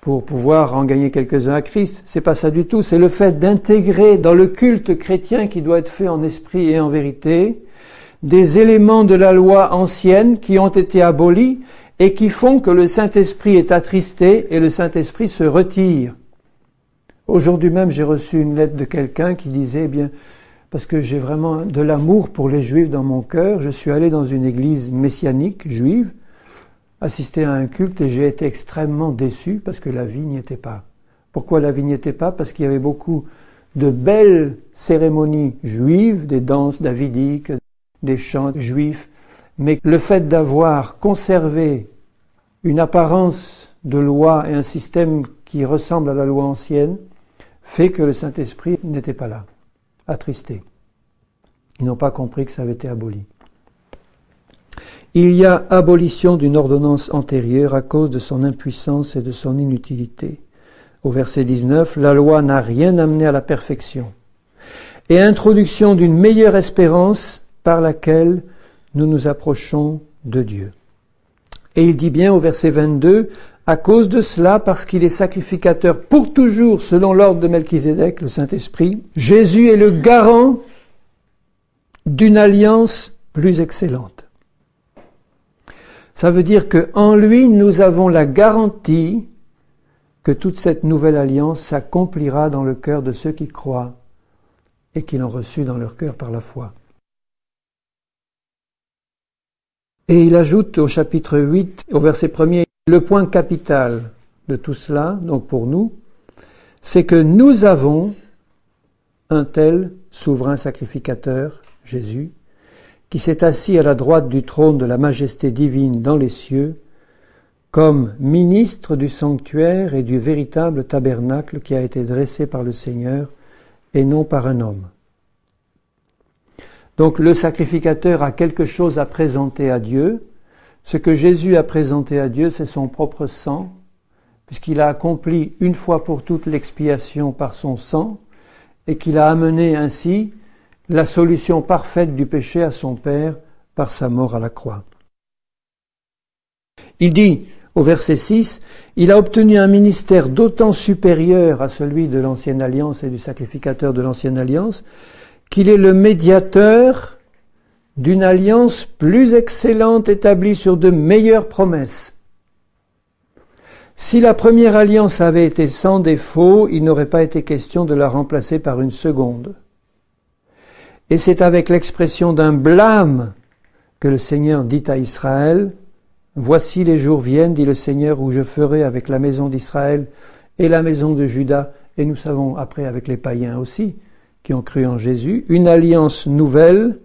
pour pouvoir en gagner quelques-uns à Christ. C'est pas ça du tout. C'est le fait d'intégrer dans le culte chrétien qui doit être fait en esprit et en vérité des éléments de la loi ancienne qui ont été abolis et qui font que le Saint-Esprit est attristé et le Saint-Esprit se retire. Aujourd'hui même, j'ai reçu une lettre de quelqu'un qui disait, eh bien, parce que j'ai vraiment de l'amour pour les Juifs dans mon cœur, je suis allé dans une église messianique juive, assister à un culte et j'ai été extrêmement déçu parce que la vie n'y était pas. Pourquoi la vie n'y était pas? Parce qu'il y avait beaucoup de belles cérémonies juives, des danses davidiques, des chants juifs, mais le fait d'avoir conservé une apparence de loi et un système qui ressemble à la loi ancienne fait que le Saint-Esprit n'était pas là, attristé. Ils n'ont pas compris que ça avait été aboli. Il y a abolition d'une ordonnance antérieure à cause de son impuissance et de son inutilité. Au verset 19, la loi n'a rien amené à la perfection. Et introduction d'une meilleure espérance par laquelle nous nous approchons de Dieu. Et il dit bien au verset 22, à cause de cela, parce qu'il est sacrificateur pour toujours selon l'ordre de Melchizedek, le Saint-Esprit, Jésus est le garant d'une alliance plus excellente. Ça veut dire qu'en lui, nous avons la garantie que toute cette nouvelle alliance s'accomplira dans le cœur de ceux qui croient et qui l'ont reçue dans leur cœur par la foi. Et il ajoute au chapitre 8, au verset 1er, le point capital de tout cela, donc pour nous, c'est que nous avons un tel souverain sacrificateur, Jésus, qui s'est assis à la droite du trône de la majesté divine dans les cieux, comme ministre du sanctuaire et du véritable tabernacle qui a été dressé par le Seigneur et non par un homme. Donc le sacrificateur a quelque chose à présenter à Dieu. Ce que Jésus a présenté à Dieu, c'est son propre sang, puisqu'il a accompli une fois pour toutes l'expiation par son sang, et qu'il a amené ainsi la solution parfaite du péché à son Père par sa mort à la croix. Il dit, au verset 6, il a obtenu un ministère d'autant supérieur à celui de l'ancienne alliance et du sacrificateur de l'ancienne alliance, qu'il est le médiateur d'une alliance plus excellente établie sur de meilleures promesses. Si la première alliance avait été sans défaut, il n'aurait pas été question de la remplacer par une seconde. Et c'est avec l'expression d'un blâme que le Seigneur dit à Israël, « Voici les jours viennent, dit le Seigneur, où je ferai avec la maison d'Israël et la maison de Juda, et nous savons après avec les païens aussi, qui ont cru en Jésus, une alliance nouvelle,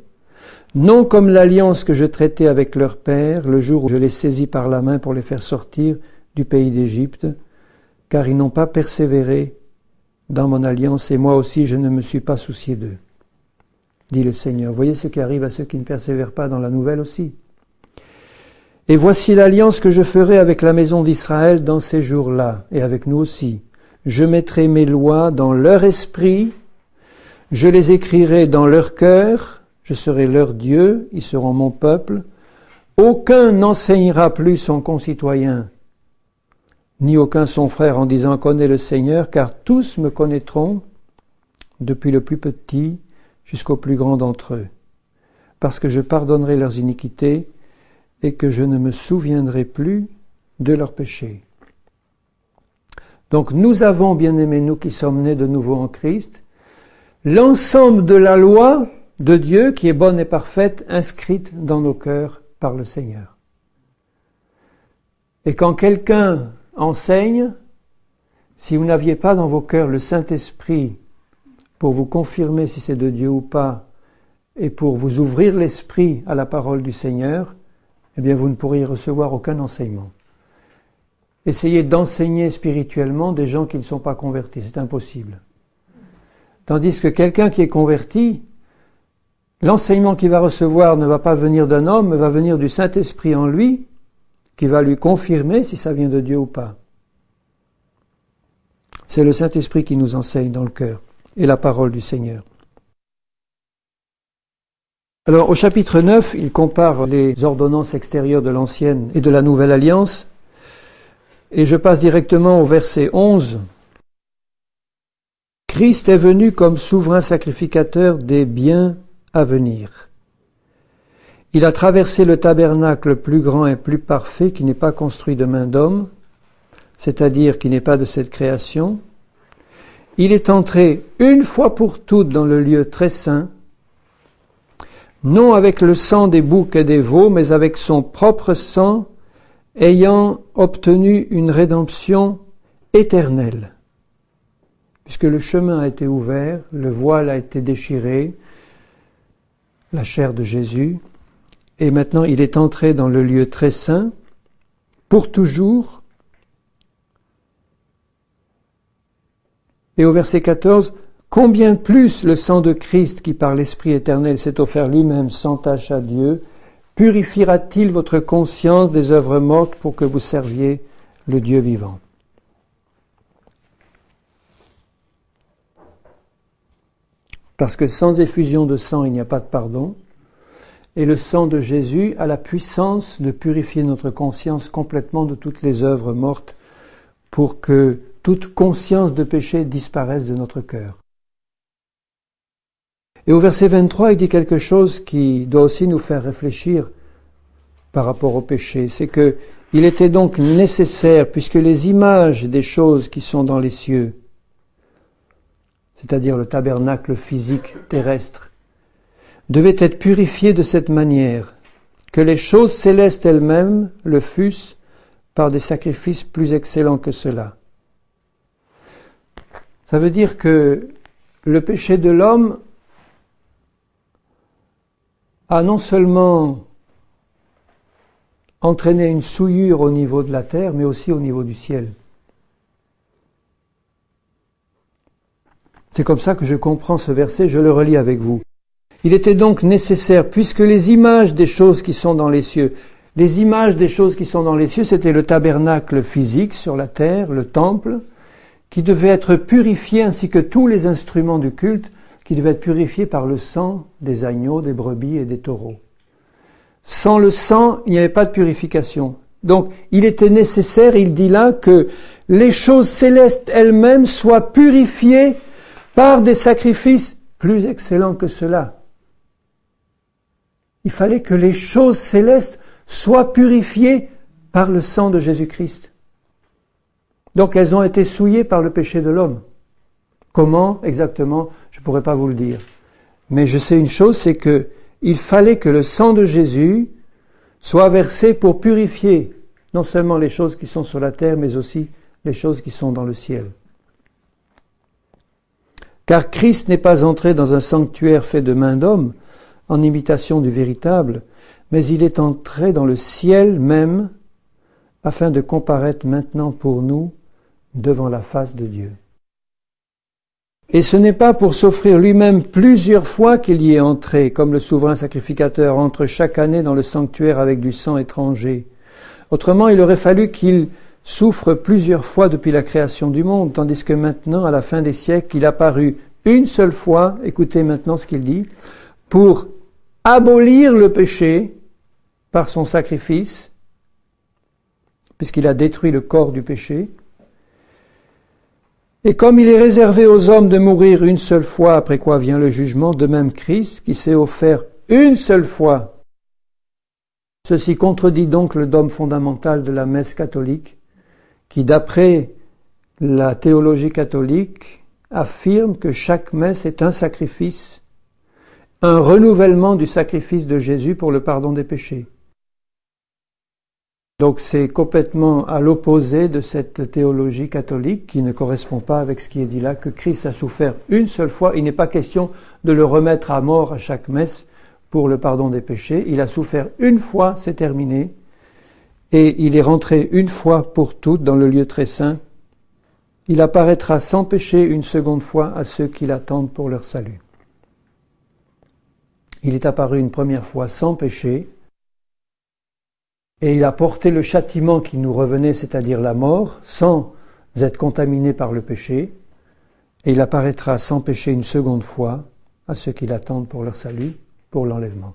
non comme l'alliance que je traitais avec leur père, le jour où je les saisis par la main pour les faire sortir du pays d'Égypte, car ils n'ont pas persévéré dans mon alliance, et moi aussi je ne me suis pas soucié d'eux. » dit le Seigneur. Vous voyez ce qui arrive à ceux qui ne persévèrent pas dans la nouvelle aussi. Et voici l'alliance que je ferai avec la maison d'Israël dans ces jours-là, et avec nous aussi. Je mettrai mes lois dans leur esprit, je les écrirai dans leur cœur, je serai leur Dieu, ils seront mon peuple. Aucun n'enseignera plus son concitoyen, ni aucun son frère en disant « Connais le Seigneur », car tous me connaîtront, depuis le plus petit jusqu'au plus grand d'entre eux, parce que je pardonnerai leurs iniquités et que je ne me souviendrai plus de leurs péchés. Donc nous avons, bien-aimés, nous qui sommes nés de nouveau en Christ, l'ensemble de la loi de Dieu qui est bonne et parfaite, inscrite dans nos cœurs par le Seigneur. Et quand quelqu'un enseigne, si vous n'aviez pas dans vos cœurs le Saint-Esprit pour vous confirmer si c'est de Dieu ou pas, et pour vous ouvrir l'esprit à la parole du Seigneur, eh bien vous ne pourriez recevoir aucun enseignement. Essayez d'enseigner spirituellement des gens qui ne sont pas convertis, c'est impossible. Tandis que quelqu'un qui est converti, l'enseignement qu'il va recevoir ne va pas venir d'un homme, mais va venir du Saint-Esprit en lui, qui va lui confirmer si ça vient de Dieu ou pas. C'est le Saint-Esprit qui nous enseigne dans le cœur, et la parole du Seigneur. Alors, au chapitre 9, il compare les ordonnances extérieures de l'Ancienne et de la Nouvelle Alliance, et je passe directement au verset 11. Christ est venu comme souverain sacrificateur des biens à venir. Il a traversé le tabernacle plus grand et plus parfait qui n'est pas construit de main d'homme, c'est-à-dire qui n'est pas de cette création. Il est entré une fois pour toutes dans le lieu très saint, non avec le sang des boucs et des veaux, mais avec son propre sang, ayant obtenu une rédemption éternelle. Puisque le chemin a été ouvert, le voile a été déchiré, la chair de Jésus, et maintenant il est entré dans le lieu très saint, pour toujours. Et au verset 14, combien plus le sang de Christ, qui par l'Esprit éternel s'est offert lui-même sans tache à Dieu, purifiera-t-il votre conscience des œuvres mortes pour que vous serviez le Dieu vivant? Parce que sans effusion de sang, il n'y a pas de pardon. Et le sang de Jésus a la puissance de purifier notre conscience complètement de toutes les œuvres mortes pour que toute conscience de péché disparaisse de notre cœur. Et au verset 23, il dit quelque chose qui doit aussi nous faire réfléchir par rapport au péché. C'est que il était donc nécessaire, puisque les images des choses qui sont dans les cieux, c'est-à-dire le tabernacle physique terrestre, devaient être purifiées de cette manière, que les choses célestes elles-mêmes le fussent par des sacrifices plus excellents que cela. Ça veut dire que le péché de l'homme a non seulement entraîné une souillure au niveau de la terre, mais aussi au niveau du ciel. C'est comme ça que je comprends ce verset, je le relis avec vous. Il était donc nécessaire, puisque les images des choses qui sont dans les cieux, les images des choses qui sont dans les cieux, c'était le tabernacle physique sur la terre, le temple, qui devait être purifié, ainsi que tous les instruments du culte, qui devaient être purifiés par le sang des agneaux, des brebis et des taureaux. Sans le sang, il n'y avait pas de purification. Donc, il était nécessaire, il dit là, que les choses célestes elles-mêmes soient purifiées par des sacrifices plus excellents que cela. Il fallait que les choses célestes soient purifiées par le sang de Jésus-Christ. Donc elles ont été souillées par le péché de l'homme. Comment exactement, je ne pourrais pas vous le dire. Mais je sais une chose, c'est que il fallait que le sang de Jésus soit versé pour purifier non seulement les choses qui sont sur la terre, mais aussi les choses qui sont dans le ciel. Car Christ n'est pas entré dans un sanctuaire fait de main d'homme, en imitation du véritable, mais il est entré dans le ciel même, afin de comparaître maintenant pour nous devant la face de Dieu. Et ce n'est pas pour s'offrir lui-même plusieurs fois qu'il y est entré, comme le souverain sacrificateur entre chaque année dans le sanctuaire avec du sang étranger. Autrement, il aurait fallu qu'il souffre plusieurs fois depuis la création du monde, tandis que maintenant, à la fin des siècles, il apparut une seule fois, écoutez maintenant ce qu'il dit, pour abolir le péché par son sacrifice, puisqu'il a détruit le corps du péché. Et comme il est réservé aux hommes de mourir une seule fois, après quoi vient le jugement, de même Christ, qui s'est offert une seule fois. Ceci contredit donc le dogme fondamental de la messe catholique, qui, d'après la théologie catholique, affirme que chaque messe est un sacrifice, un renouvellement du sacrifice de Jésus pour le pardon des péchés. Donc c'est complètement à l'opposé de cette théologie catholique qui ne correspond pas avec ce qui est dit là, que Christ a souffert une seule fois. Il n'est pas question de le remettre à mort à chaque messe pour le pardon des péchés. Il a souffert une fois, c'est terminé, et il est rentré une fois pour toutes dans le lieu très saint. Il apparaîtra sans péché une seconde fois à ceux qui l'attendent pour leur salut. Il est apparu une première fois sans péché, et il a porté le châtiment qui nous revenait, c'est-à-dire la mort, sans être contaminé par le péché, et il apparaîtra sans péché une seconde fois à ceux qui l'attendent pour leur salut, pour l'enlèvement.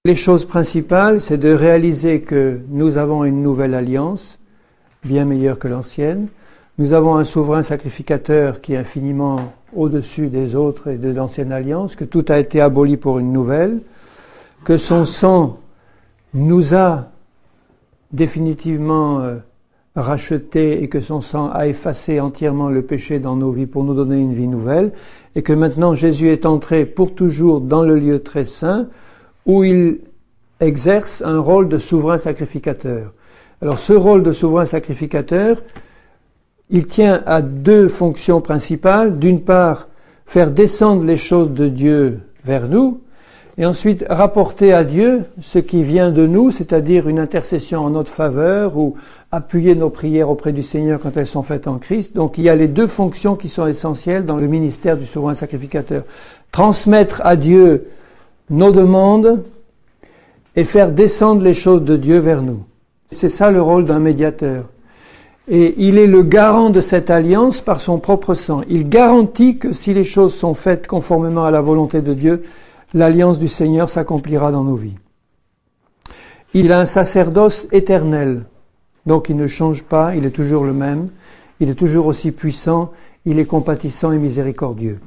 Les choses principales, c'est de réaliser que nous avons une nouvelle alliance, bien meilleure que l'ancienne. Nous avons un souverain sacrificateur qui est infiniment au-dessus des autres et de l'ancienne alliance, que tout a été aboli pour une nouvelle, que son sang nous a définitivement rachetés et que son sang a effacé entièrement le péché dans nos vies pour nous donner une vie nouvelle, et que maintenant Jésus est entré pour toujours dans le lieu très saint où il exerce un rôle de souverain sacrificateur. Alors ce rôle de souverain sacrificateur, il tient à deux fonctions principales. D'une part, faire descendre les choses de Dieu vers nous, et ensuite rapporter à Dieu ce qui vient de nous, c'est-à-dire une intercession en notre faveur ou appuyer nos prières auprès du Seigneur quand elles sont faites en Christ. Donc il y a les deux fonctions qui sont essentielles dans le ministère du souverain sacrificateur. Transmettre à Dieu nos demandes et faire descendre les choses de Dieu vers nous. C'est ça le rôle d'un médiateur. Et il est le garant de cette alliance par son propre sang. Il garantit que si les choses sont faites conformément à la volonté de Dieu, l'alliance du Seigneur s'accomplira dans nos vies. Il a un sacerdoce éternel, donc il ne change pas, il est toujours le même, il est toujours aussi puissant, il est compatissant et miséricordieux.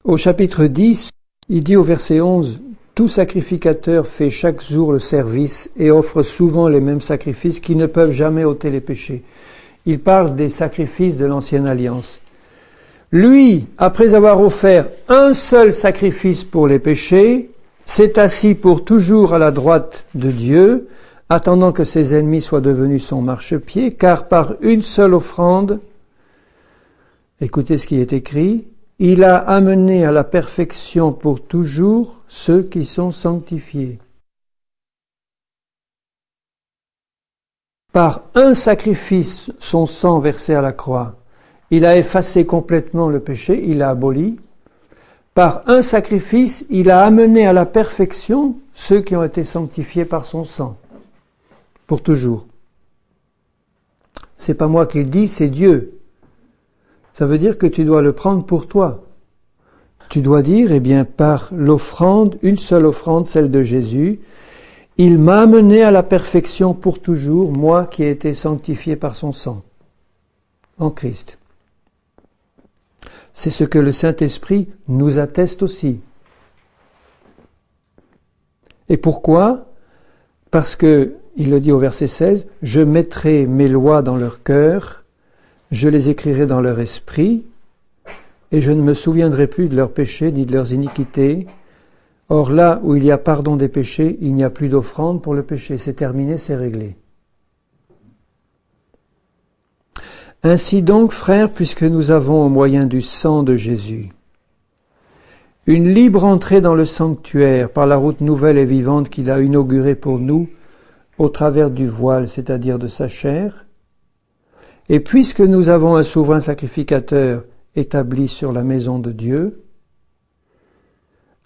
Au chapitre 10, il dit au verset 11, « Tout sacrificateur fait chaque jour le service et offre souvent les mêmes sacrifices qui ne peuvent jamais ôter les péchés. » Il parle des sacrifices de l'ancienne alliance. Lui, après avoir offert un seul sacrifice pour les péchés, s'est assis pour toujours à la droite de Dieu, attendant que ses ennemis soient devenus son marchepied, car par une seule offrande, écoutez ce qui est écrit, il a amené à la perfection pour toujours ceux qui sont sanctifiés. Par un sacrifice, son sang versé à la croix, il a effacé complètement le péché, il l'a aboli. Par un sacrifice, il a amené à la perfection ceux qui ont été sanctifiés par son sang, pour toujours. C'est pas moi qui le dis, c'est Dieu. Ça veut dire que tu dois le prendre pour toi. Tu dois dire, eh bien, par l'offrande, une seule offrande, celle de Jésus, il m'a amené à la perfection pour toujours, moi qui ai été sanctifié par son sang, en Christ. C'est ce que le Saint-Esprit nous atteste aussi. Et pourquoi ? Parce que, il le dit au verset 16, « Je mettrai mes lois dans leur cœur, je les écrirai dans leur esprit, et je ne me souviendrai plus de leurs péchés ni de leurs iniquités. Or là où il y a pardon des péchés, il n'y a plus d'offrande pour le péché. C'est terminé, c'est réglé. » Ainsi donc, frères, puisque nous avons au moyen du sang de Jésus une libre entrée dans le sanctuaire par la route nouvelle et vivante qu'il a inaugurée pour nous au travers du voile, c'est-à-dire de sa chair, et puisque nous avons un souverain sacrificateur établi sur la maison de Dieu,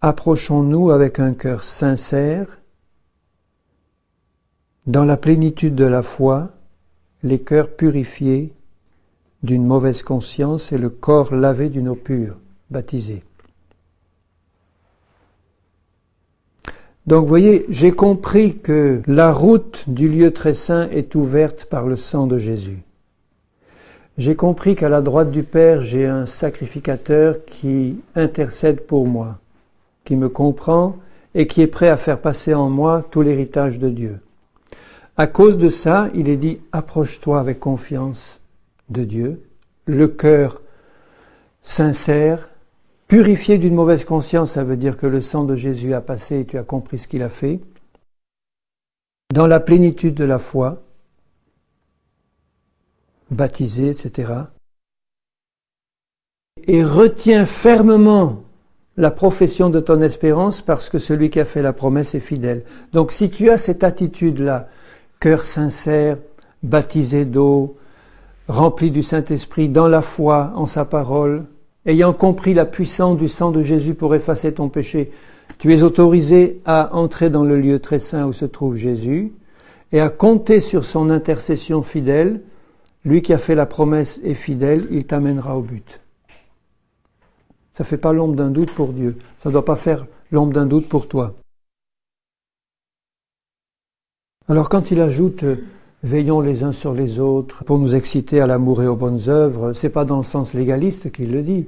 approchons-nous avec un cœur sincère, dans la plénitude de la foi, les cœurs purifiés d'une mauvaise conscience et le corps lavé d'une eau pure, baptisé. Donc, vous voyez, j'ai compris que la route du lieu très saint est ouverte par le sang de Jésus. J'ai compris qu'à la droite du Père, j'ai un sacrificateur qui intercède pour moi, qui me comprend et qui est prêt à faire passer en moi tout l'héritage de Dieu. À cause de ça, il est dit, approche-toi avec confiance de Dieu, le cœur sincère, purifié d'une mauvaise conscience, ça veut dire que le sang de Jésus a passé et tu as compris ce qu'il a fait, dans la plénitude de la foi, baptisé, etc. Et retiens fermement la profession de ton espérance parce que celui qui a fait la promesse est fidèle. Donc si tu as cette attitude-là, cœur sincère, baptisé d'eau, rempli du Saint-Esprit, dans la foi, en sa parole, ayant compris la puissance du sang de Jésus pour effacer ton péché, tu es autorisé à entrer dans le lieu très saint où se trouve Jésus et à compter sur son intercession fidèle. Lui qui a fait la promesse est fidèle, il t'amènera au but. Ça ne fait pas l'ombre d'un doute pour Dieu. Ça ne doit pas faire l'ombre d'un doute pour toi. Alors quand il ajoute « veillons les uns sur les autres » pour nous exciter à l'amour et aux bonnes œuvres, c'est pas dans le sens légaliste qu'il le dit.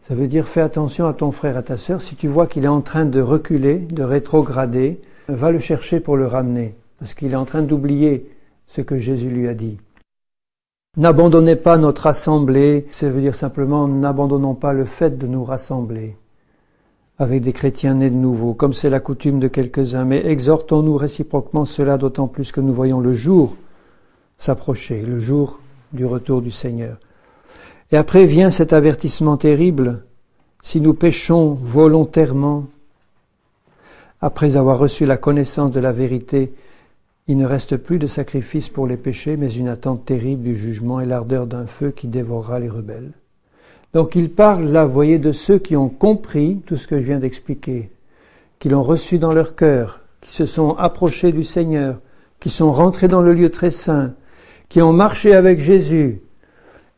Ça veut dire fais attention à ton frère, à ta sœur. Si tu vois qu'il est en train de reculer, de rétrograder, va le chercher pour le ramener. Parce qu'il est en train d'oublier ce que Jésus lui a dit. N'abandonnez pas notre assemblée, ça veut dire simplement n'abandonnons pas le fait de nous rassembler avec des chrétiens nés de nouveau, comme c'est la coutume de quelques-uns, mais exhortons-nous réciproquement cela d'autant plus que nous voyons le jour s'approcher, le jour du retour du Seigneur. Et après vient cet avertissement terrible, si nous péchons volontairement, après avoir reçu la connaissance de la vérité, il ne reste plus de sacrifice pour les péchés, mais une attente terrible du jugement et l'ardeur d'un feu qui dévorera les rebelles. Donc il parle là, vous voyez, de ceux qui ont compris tout ce que je viens d'expliquer, qui l'ont reçu dans leur cœur, qui se sont approchés du Seigneur, qui sont rentrés dans le lieu très saint, qui ont marché avec Jésus,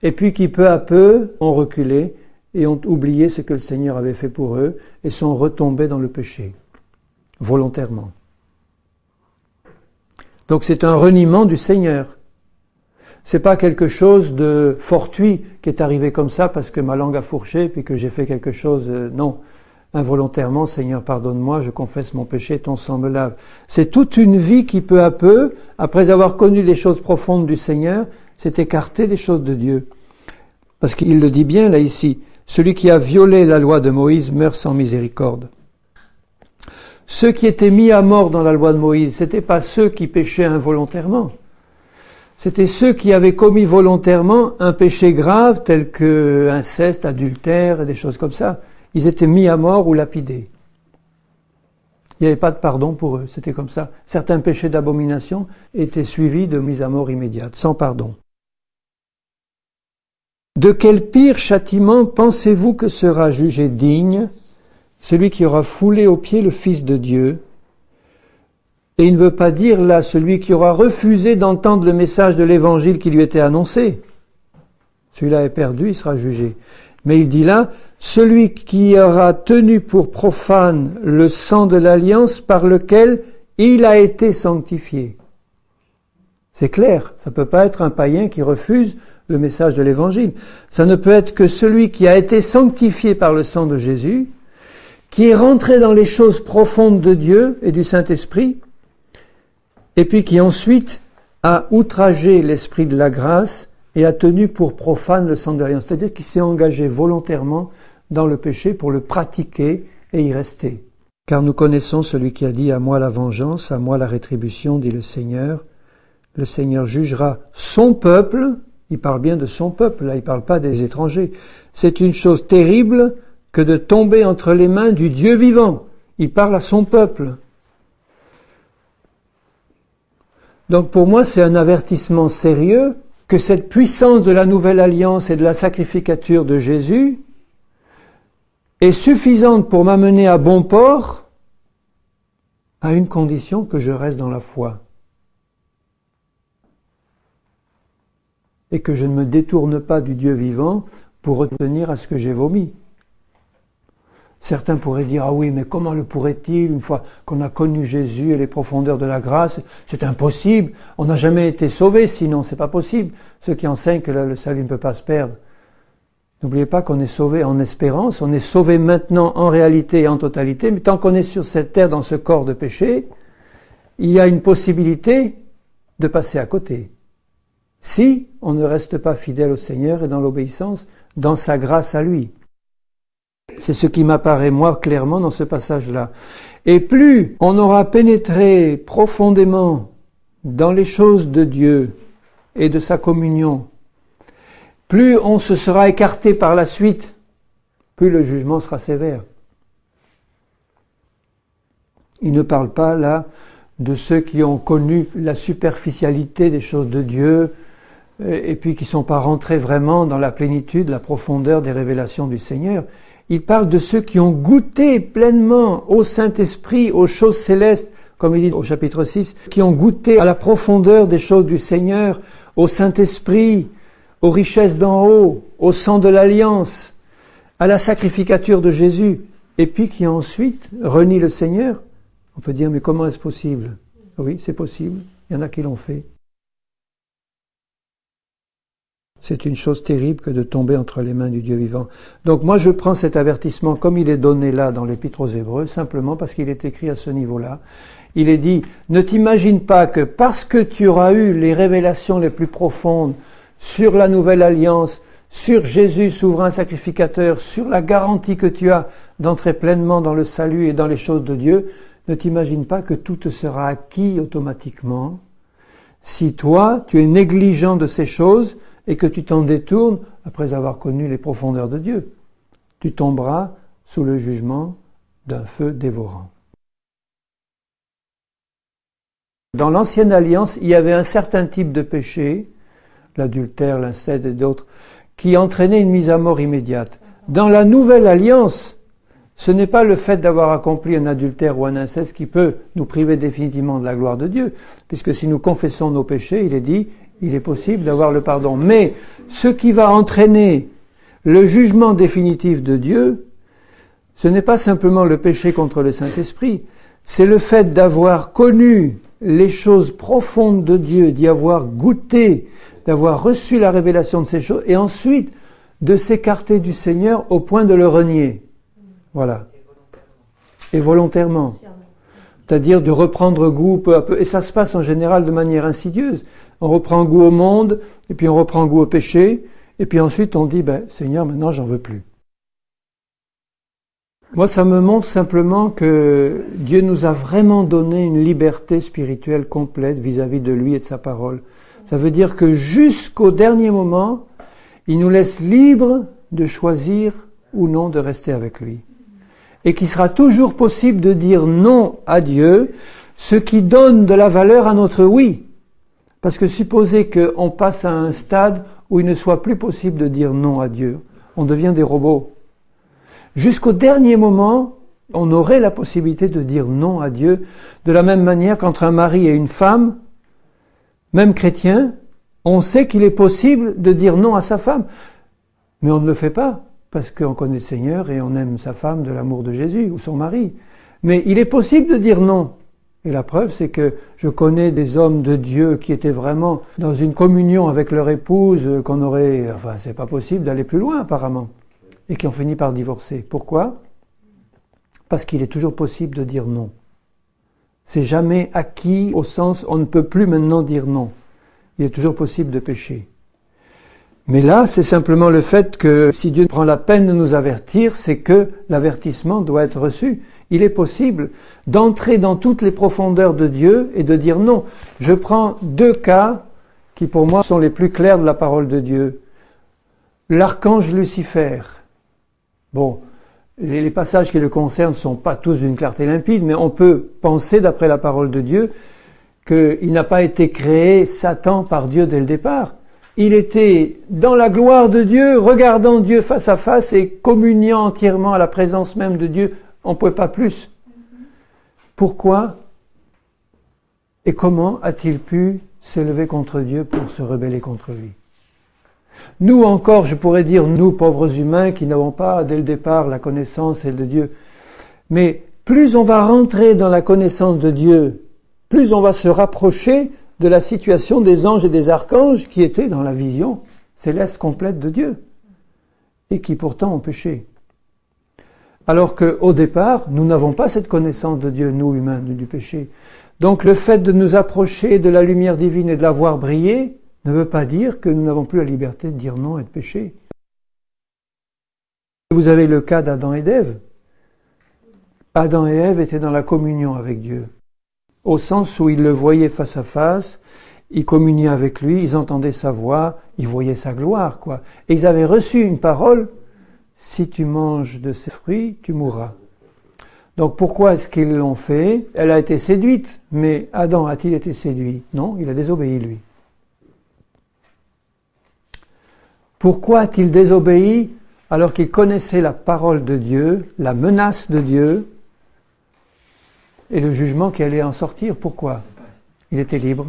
et puis qui peu à peu ont reculé et ont oublié ce que le Seigneur avait fait pour eux et sont retombés dans le péché, volontairement. Donc c'est un reniement du Seigneur. C'est pas quelque chose de fortuit qui est arrivé comme ça parce que ma langue a fourché puis que j'ai fait quelque chose. Non, involontairement, Seigneur, pardonne-moi, je confesse mon péché, ton sang me lave. C'est toute une vie qui peu à peu, après avoir connu les choses profondes du Seigneur, s'est écarté des choses de Dieu. Parce qu'il le dit bien là ici, celui qui a violé la loi de Moïse meurt sans miséricorde. Ceux qui étaient mis à mort dans la loi de Moïse, c'était pas ceux qui péchaient involontairement. C'était ceux qui avaient commis volontairement un péché grave tel que inceste, adultère et des choses comme ça. Ils étaient mis à mort ou lapidés. Il n'y avait pas de pardon pour eux, c'était comme ça. Certains péchés d'abomination étaient suivis de mise à mort immédiate, sans pardon. De quel pire châtiment pensez-vous que sera jugé digne celui qui aura foulé aux pieds le Fils de Dieu? Et il ne veut pas dire là celui qui aura refusé d'entendre le message de l'Évangile qui lui était annoncé. Celui-là est perdu, il sera jugé. Mais il dit là, celui qui aura tenu pour profane le sang de l'alliance par lequel il a été sanctifié. C'est clair, ça ne peut pas être un païen qui refuse le message de l'Évangile. Ça ne peut être que celui qui a été sanctifié par le sang de Jésus, qui est rentré dans les choses profondes de Dieu et du Saint-Esprit, et puis qui ensuite a outragé l'Esprit de la grâce et a tenu pour profane le sang de l'alliance. C'est-à-dire qu'il s'est engagé volontairement dans le péché pour le pratiquer et y rester. Car nous connaissons celui qui a dit « À moi la vengeance, à moi la rétribution, dit le Seigneur. Le Seigneur jugera son peuple. » Il parle bien de son peuple, là, il ne parle pas des étrangers. C'est une chose terrible que de tomber entre les mains du Dieu vivant. Il parle à son peuple. Donc pour moi, c'est un avertissement sérieux que cette puissance de la nouvelle alliance et de la sacrificature de Jésus est suffisante pour m'amener à bon port à une condition que je reste dans la foi. Et que je ne me détourne pas du Dieu vivant pour retenir à ce que j'ai vomi. Certains pourraient dire « Ah oui, mais comment le pourrait-il, une fois qu'on a connu Jésus et les profondeurs de la grâce, c'est impossible, on n'a jamais été sauvé, sinon c'est pas possible. » Ceux qui enseignent que là, le salut ne peut pas se perdre. N'oubliez pas qu'on est sauvé en espérance, on est sauvé maintenant en réalité et en totalité, mais tant qu'on est sur cette terre, dans ce corps de péché, il y a une possibilité de passer à côté. Si on ne reste pas fidèle au Seigneur et dans l'obéissance, dans sa grâce à lui. C'est ce qui m'apparaît, moi, clairement dans ce passage-là. Et plus on aura pénétré profondément dans les choses de Dieu et de sa communion, plus on se sera écarté par la suite, plus le jugement sera sévère. Il ne parle pas là de ceux qui ont connu la superficialité des choses de Dieu et puis qui ne sont pas rentrés vraiment dans la plénitude, la profondeur des révélations du Seigneur. Il parle de ceux qui ont goûté pleinement au Saint-Esprit, aux choses célestes, comme il dit au chapitre 6, qui ont goûté à la profondeur des choses du Seigneur, au Saint-Esprit, aux richesses d'en haut, au sang de l'Alliance, à la sacrificature de Jésus, et puis qui ensuite renient le Seigneur. On peut dire, mais comment est-ce possible? Oui, c'est possible. Il y en a qui l'ont fait. C'est une chose terrible que de tomber entre les mains du Dieu vivant. Donc moi, je prends cet avertissement comme il est donné là dans l'Épître aux Hébreux, simplement parce qu'il est écrit à ce niveau-là. Il est dit, ne t'imagine pas que parce que tu auras eu les révélations les plus profondes sur la nouvelle alliance, sur Jésus, souverain sacrificateur, sur la garantie que tu as d'entrer pleinement dans le salut et dans les choses de Dieu, ne t'imagine pas que tout te sera acquis automatiquement. Si toi, tu es négligent de ces choses et que tu t'en détournes après avoir connu les profondeurs de Dieu, tu tomberas sous le jugement d'un feu dévorant. Dans l'ancienne alliance, il y avait un certain type de péché, l'adultère, l'inceste et d'autres, qui entraînait une mise à mort immédiate. Dans la nouvelle alliance, ce n'est pas le fait d'avoir accompli un adultère ou un inceste qui peut nous priver définitivement de la gloire de Dieu, puisque si nous confessons nos péchés, il est dit, il est possible d'avoir le pardon. Mais ce qui va entraîner le jugement définitif de Dieu, ce n'est pas simplement le péché contre le Saint-Esprit, c'est le fait d'avoir connu les choses profondes de Dieu, d'y avoir goûté, d'avoir reçu la révélation de ces choses, et ensuite de s'écarter du Seigneur au point de le renier. Voilà. Et volontairement. C'est-à-dire de reprendre goût peu à peu. Et ça se passe en général de manière insidieuse. On reprend goût au monde, et puis on reprend goût au péché, et puis ensuite on dit, Seigneur, maintenant j'en veux plus. Moi, ça me montre simplement que Dieu nous a vraiment donné une liberté spirituelle complète vis-à-vis de lui et de sa parole. Ça veut dire que jusqu'au dernier moment, il nous laisse libres de choisir ou non de rester avec lui. Et qu'il sera toujours possible de dire non à Dieu, ce qui donne de la valeur à notre oui. Parce que supposez qu'on passe à un stade où il ne soit plus possible de dire non à Dieu, on devient des robots. Jusqu'au dernier moment, on aurait la possibilité de dire non à Dieu, de la même manière qu'entre un mari et une femme, même chrétien, on sait qu'il est possible de dire non à sa femme. Mais on ne le fait pas, parce qu'on connaît le Seigneur et on aime sa femme de l'amour de Jésus, ou son mari. Mais il est possible de dire non. Et la preuve, c'est que je connais des hommes de Dieu qui étaient vraiment dans une communion avec leur épouse, c'est pas possible d'aller plus loin apparemment, et qui ont fini par divorcer. Pourquoi? Parce qu'il est toujours possible de dire non. C'est jamais acquis au sens on ne peut plus maintenant dire non. Il est toujours possible de pécher. Mais là, c'est simplement le fait que si Dieu prend la peine de nous avertir, c'est que l'avertissement doit être reçu. Il est possible d'entrer dans toutes les profondeurs de Dieu et de dire non. Je prends 2 cas qui pour moi sont les plus clairs de la parole de Dieu. L'archange Lucifer. Bon, les passages qui le concernent ne sont pas tous d'une clarté limpide, mais on peut penser, d'après la parole de Dieu, qu'il n'a pas été créé Satan par Dieu dès le départ. Il était dans la gloire de Dieu, regardant Dieu face à face et communiant entièrement à la présence même de Dieu. On ne pouvait pas plus. Pourquoi et comment a-t-il pu s'élever contre Dieu pour se rebeller contre lui? Nous encore, je pourrais dire, nous pauvres humains qui n'avons pas dès le départ la connaissance de Dieu. Mais plus on va rentrer dans la connaissance de Dieu, plus on va se rapprocher de la situation des anges et des archanges qui étaient dans la vision céleste complète de Dieu et qui pourtant ont péché. Alors qu'au départ, nous n'avons pas cette connaissance de Dieu, nous humains, du péché. Donc le fait de nous approcher de la lumière divine et de la voir briller ne veut pas dire que nous n'avons plus la liberté de dire non et de pécher. Vous avez le cas d'Adam et d'Ève. Adam et Ève étaient dans la communion avec Dieu, au sens où ils le voyaient face à face, ils communiaient avec lui, ils entendaient sa voix, ils voyaient sa gloire, quoi. Et ils avaient reçu une parole, si tu manges de ces fruits, tu mourras. Donc pourquoi est-ce qu'ils l'ont fait? Elle a été séduite, mais Adam a-t-il été séduit? Non, il a désobéi, lui. Pourquoi a-t-il désobéi alors qu'il connaissait la parole de Dieu, la menace de Dieu et le jugement qui allait en sortir? Pourquoi? Il était libre.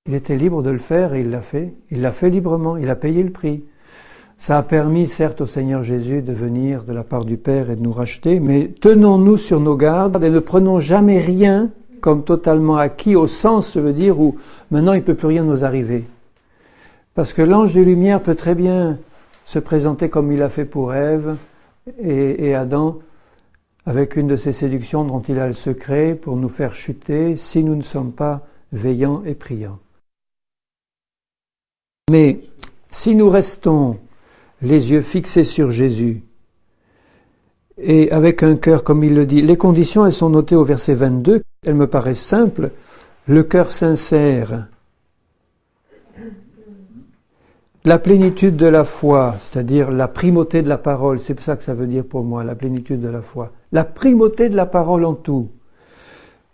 Il était libre de le faire et il l'a fait. Il l'a fait librement, il a payé le prix. Ça a permis, certes, au Seigneur Jésus de venir de la part du Père et de nous racheter, mais tenons-nous sur nos gardes et ne prenons jamais rien comme totalement acquis, au sens, je veux dire, où maintenant il ne peut plus rien nous arriver. Parce que l'ange de lumière peut très bien se présenter comme il a fait pour Ève et Adam, avec une de ces séductions dont il a le secret pour nous faire chuter si nous ne sommes pas veillants et priants. Mais si nous restons les yeux fixés sur Jésus et avec un cœur, comme il le dit, les conditions, elles sont notées au verset 22, elles me paraissent simples, le cœur sincère, la plénitude de la foi, c'est-à-dire la primauté de la parole, c'est ça que ça veut dire pour moi, la plénitude de la foi. La primauté de la parole en tout.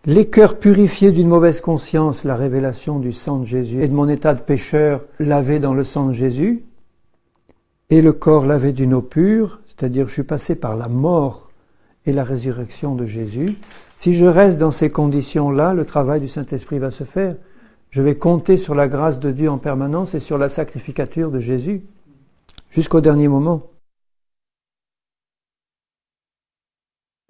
Les cœurs purifiés d'une mauvaise conscience, la révélation du sang de Jésus et de mon état de pécheur lavé dans le sang de Jésus, et le corps lavé d'une eau pure, c'est-à-dire je suis passé par la mort et la résurrection de Jésus. Si je reste dans ces conditions-là, le travail du Saint-Esprit va se faire. Je vais compter sur la grâce de Dieu en permanence et sur la sacrificature de Jésus, jusqu'au dernier moment.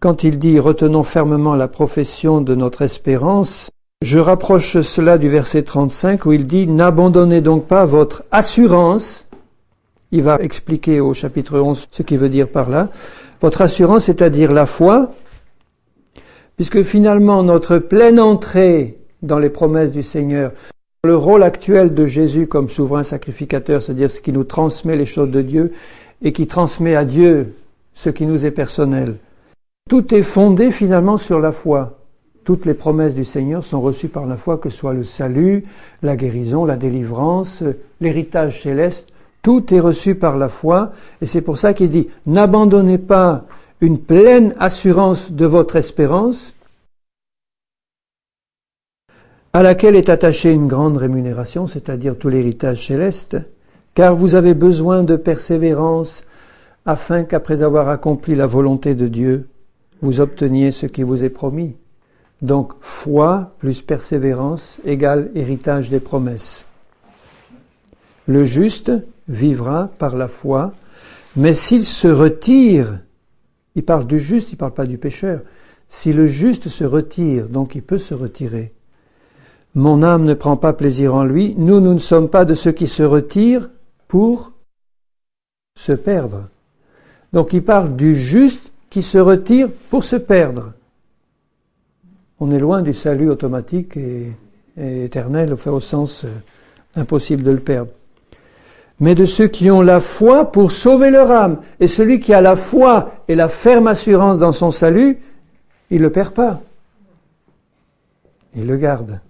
Quand il dit « retenons fermement la profession de notre espérance », je rapproche cela du verset 35 où il dit « n'abandonnez donc pas votre assurance ». Il va expliquer au chapitre 11 ce qu'il veut dire par là. Votre assurance, c'est-à-dire la foi, puisque finalement notre pleine entrée dans les promesses du Seigneur, le rôle actuel de Jésus comme souverain sacrificateur, c'est-à-dire ce qui nous transmet les choses de Dieu et qui transmet à Dieu ce qui nous est personnel. Tout est fondé finalement sur la foi. Toutes les promesses du Seigneur sont reçues par la foi, que ce soit le salut, la guérison, la délivrance, l'héritage céleste. Tout est reçu par la foi et c'est pour ça qu'il dit « n'abandonnez pas une pleine assurance de votre espérance » à laquelle est attachée une grande rémunération, c'est-à-dire tout l'héritage céleste, car vous avez besoin de persévérance, afin qu'après avoir accompli la volonté de Dieu, vous obteniez ce qui vous est promis. Donc, foi plus persévérance égale héritage des promesses. Le juste vivra par la foi, mais s'il se retire, il parle du juste, il ne parle pas du pécheur, si le juste se retire, donc il peut se retirer, mon âme ne prend pas plaisir en lui. Nous ne sommes pas de ceux qui se retirent pour se perdre. Donc il parle du juste qui se retire pour se perdre. On est loin du salut automatique et éternel, au sens impossible de le perdre. Mais de ceux qui ont la foi pour sauver leur âme. Et celui qui a la foi et la ferme assurance dans son salut, il ne le perd pas. Il le garde.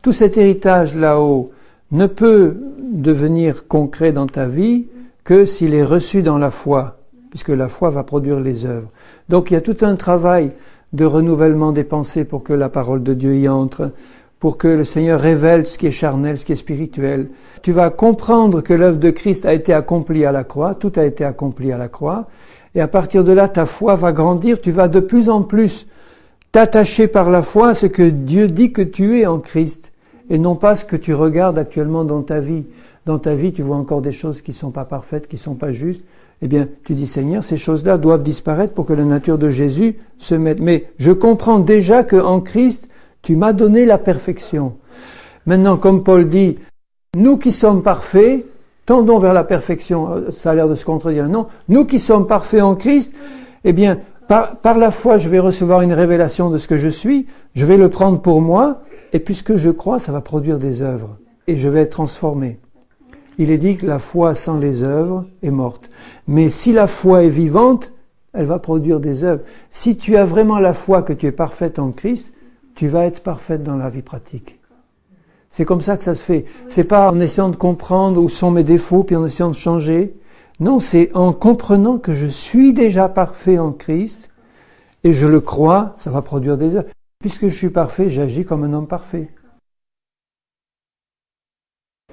Tout cet héritage là-haut ne peut devenir concret dans ta vie que s'il est reçu dans la foi, puisque la foi va produire les œuvres. Donc il y a tout un travail de renouvellement des pensées pour que la parole de Dieu y entre, pour que le Seigneur révèle ce qui est charnel, ce qui est spirituel. Tu vas comprendre que l'œuvre de Christ a été accomplie à la croix, tout a été accompli à la croix, et à partir de là, ta foi va grandir, tu vas de plus en plus t'attacher par la foi à ce que Dieu dit que tu es en Christ, et non pas ce que tu regardes actuellement dans ta vie. Dans ta vie, tu vois encore des choses qui ne sont pas parfaites, qui ne sont pas justes. Eh bien, tu dis, Seigneur, ces choses-là doivent disparaître pour que la nature de Jésus se mette. Mais je comprends déjà qu'en Christ, tu m'as donné la perfection. Maintenant, comme Paul dit, nous qui sommes parfaits, tendons vers la perfection. Ça a l'air de se contredire. Non, nous qui sommes parfaits en Christ, eh bien, Par la foi, je vais recevoir une révélation de ce que je suis, je vais le prendre pour moi, et puisque je crois, ça va produire des œuvres, et je vais être transformé. Il est dit que la foi sans les œuvres est morte. Mais si la foi est vivante, elle va produire des œuvres. Si tu as vraiment la foi que tu es parfaite en Christ, tu vas être parfaite dans la vie pratique. C'est comme ça que ça se fait. C'est pas en essayant de comprendre où sont mes défauts puis en essayant de changer. Non, c'est en comprenant que je suis déjà parfait en Christ et je le crois, ça va produire des œuvres. Puisque je suis parfait, j'agis comme un homme parfait.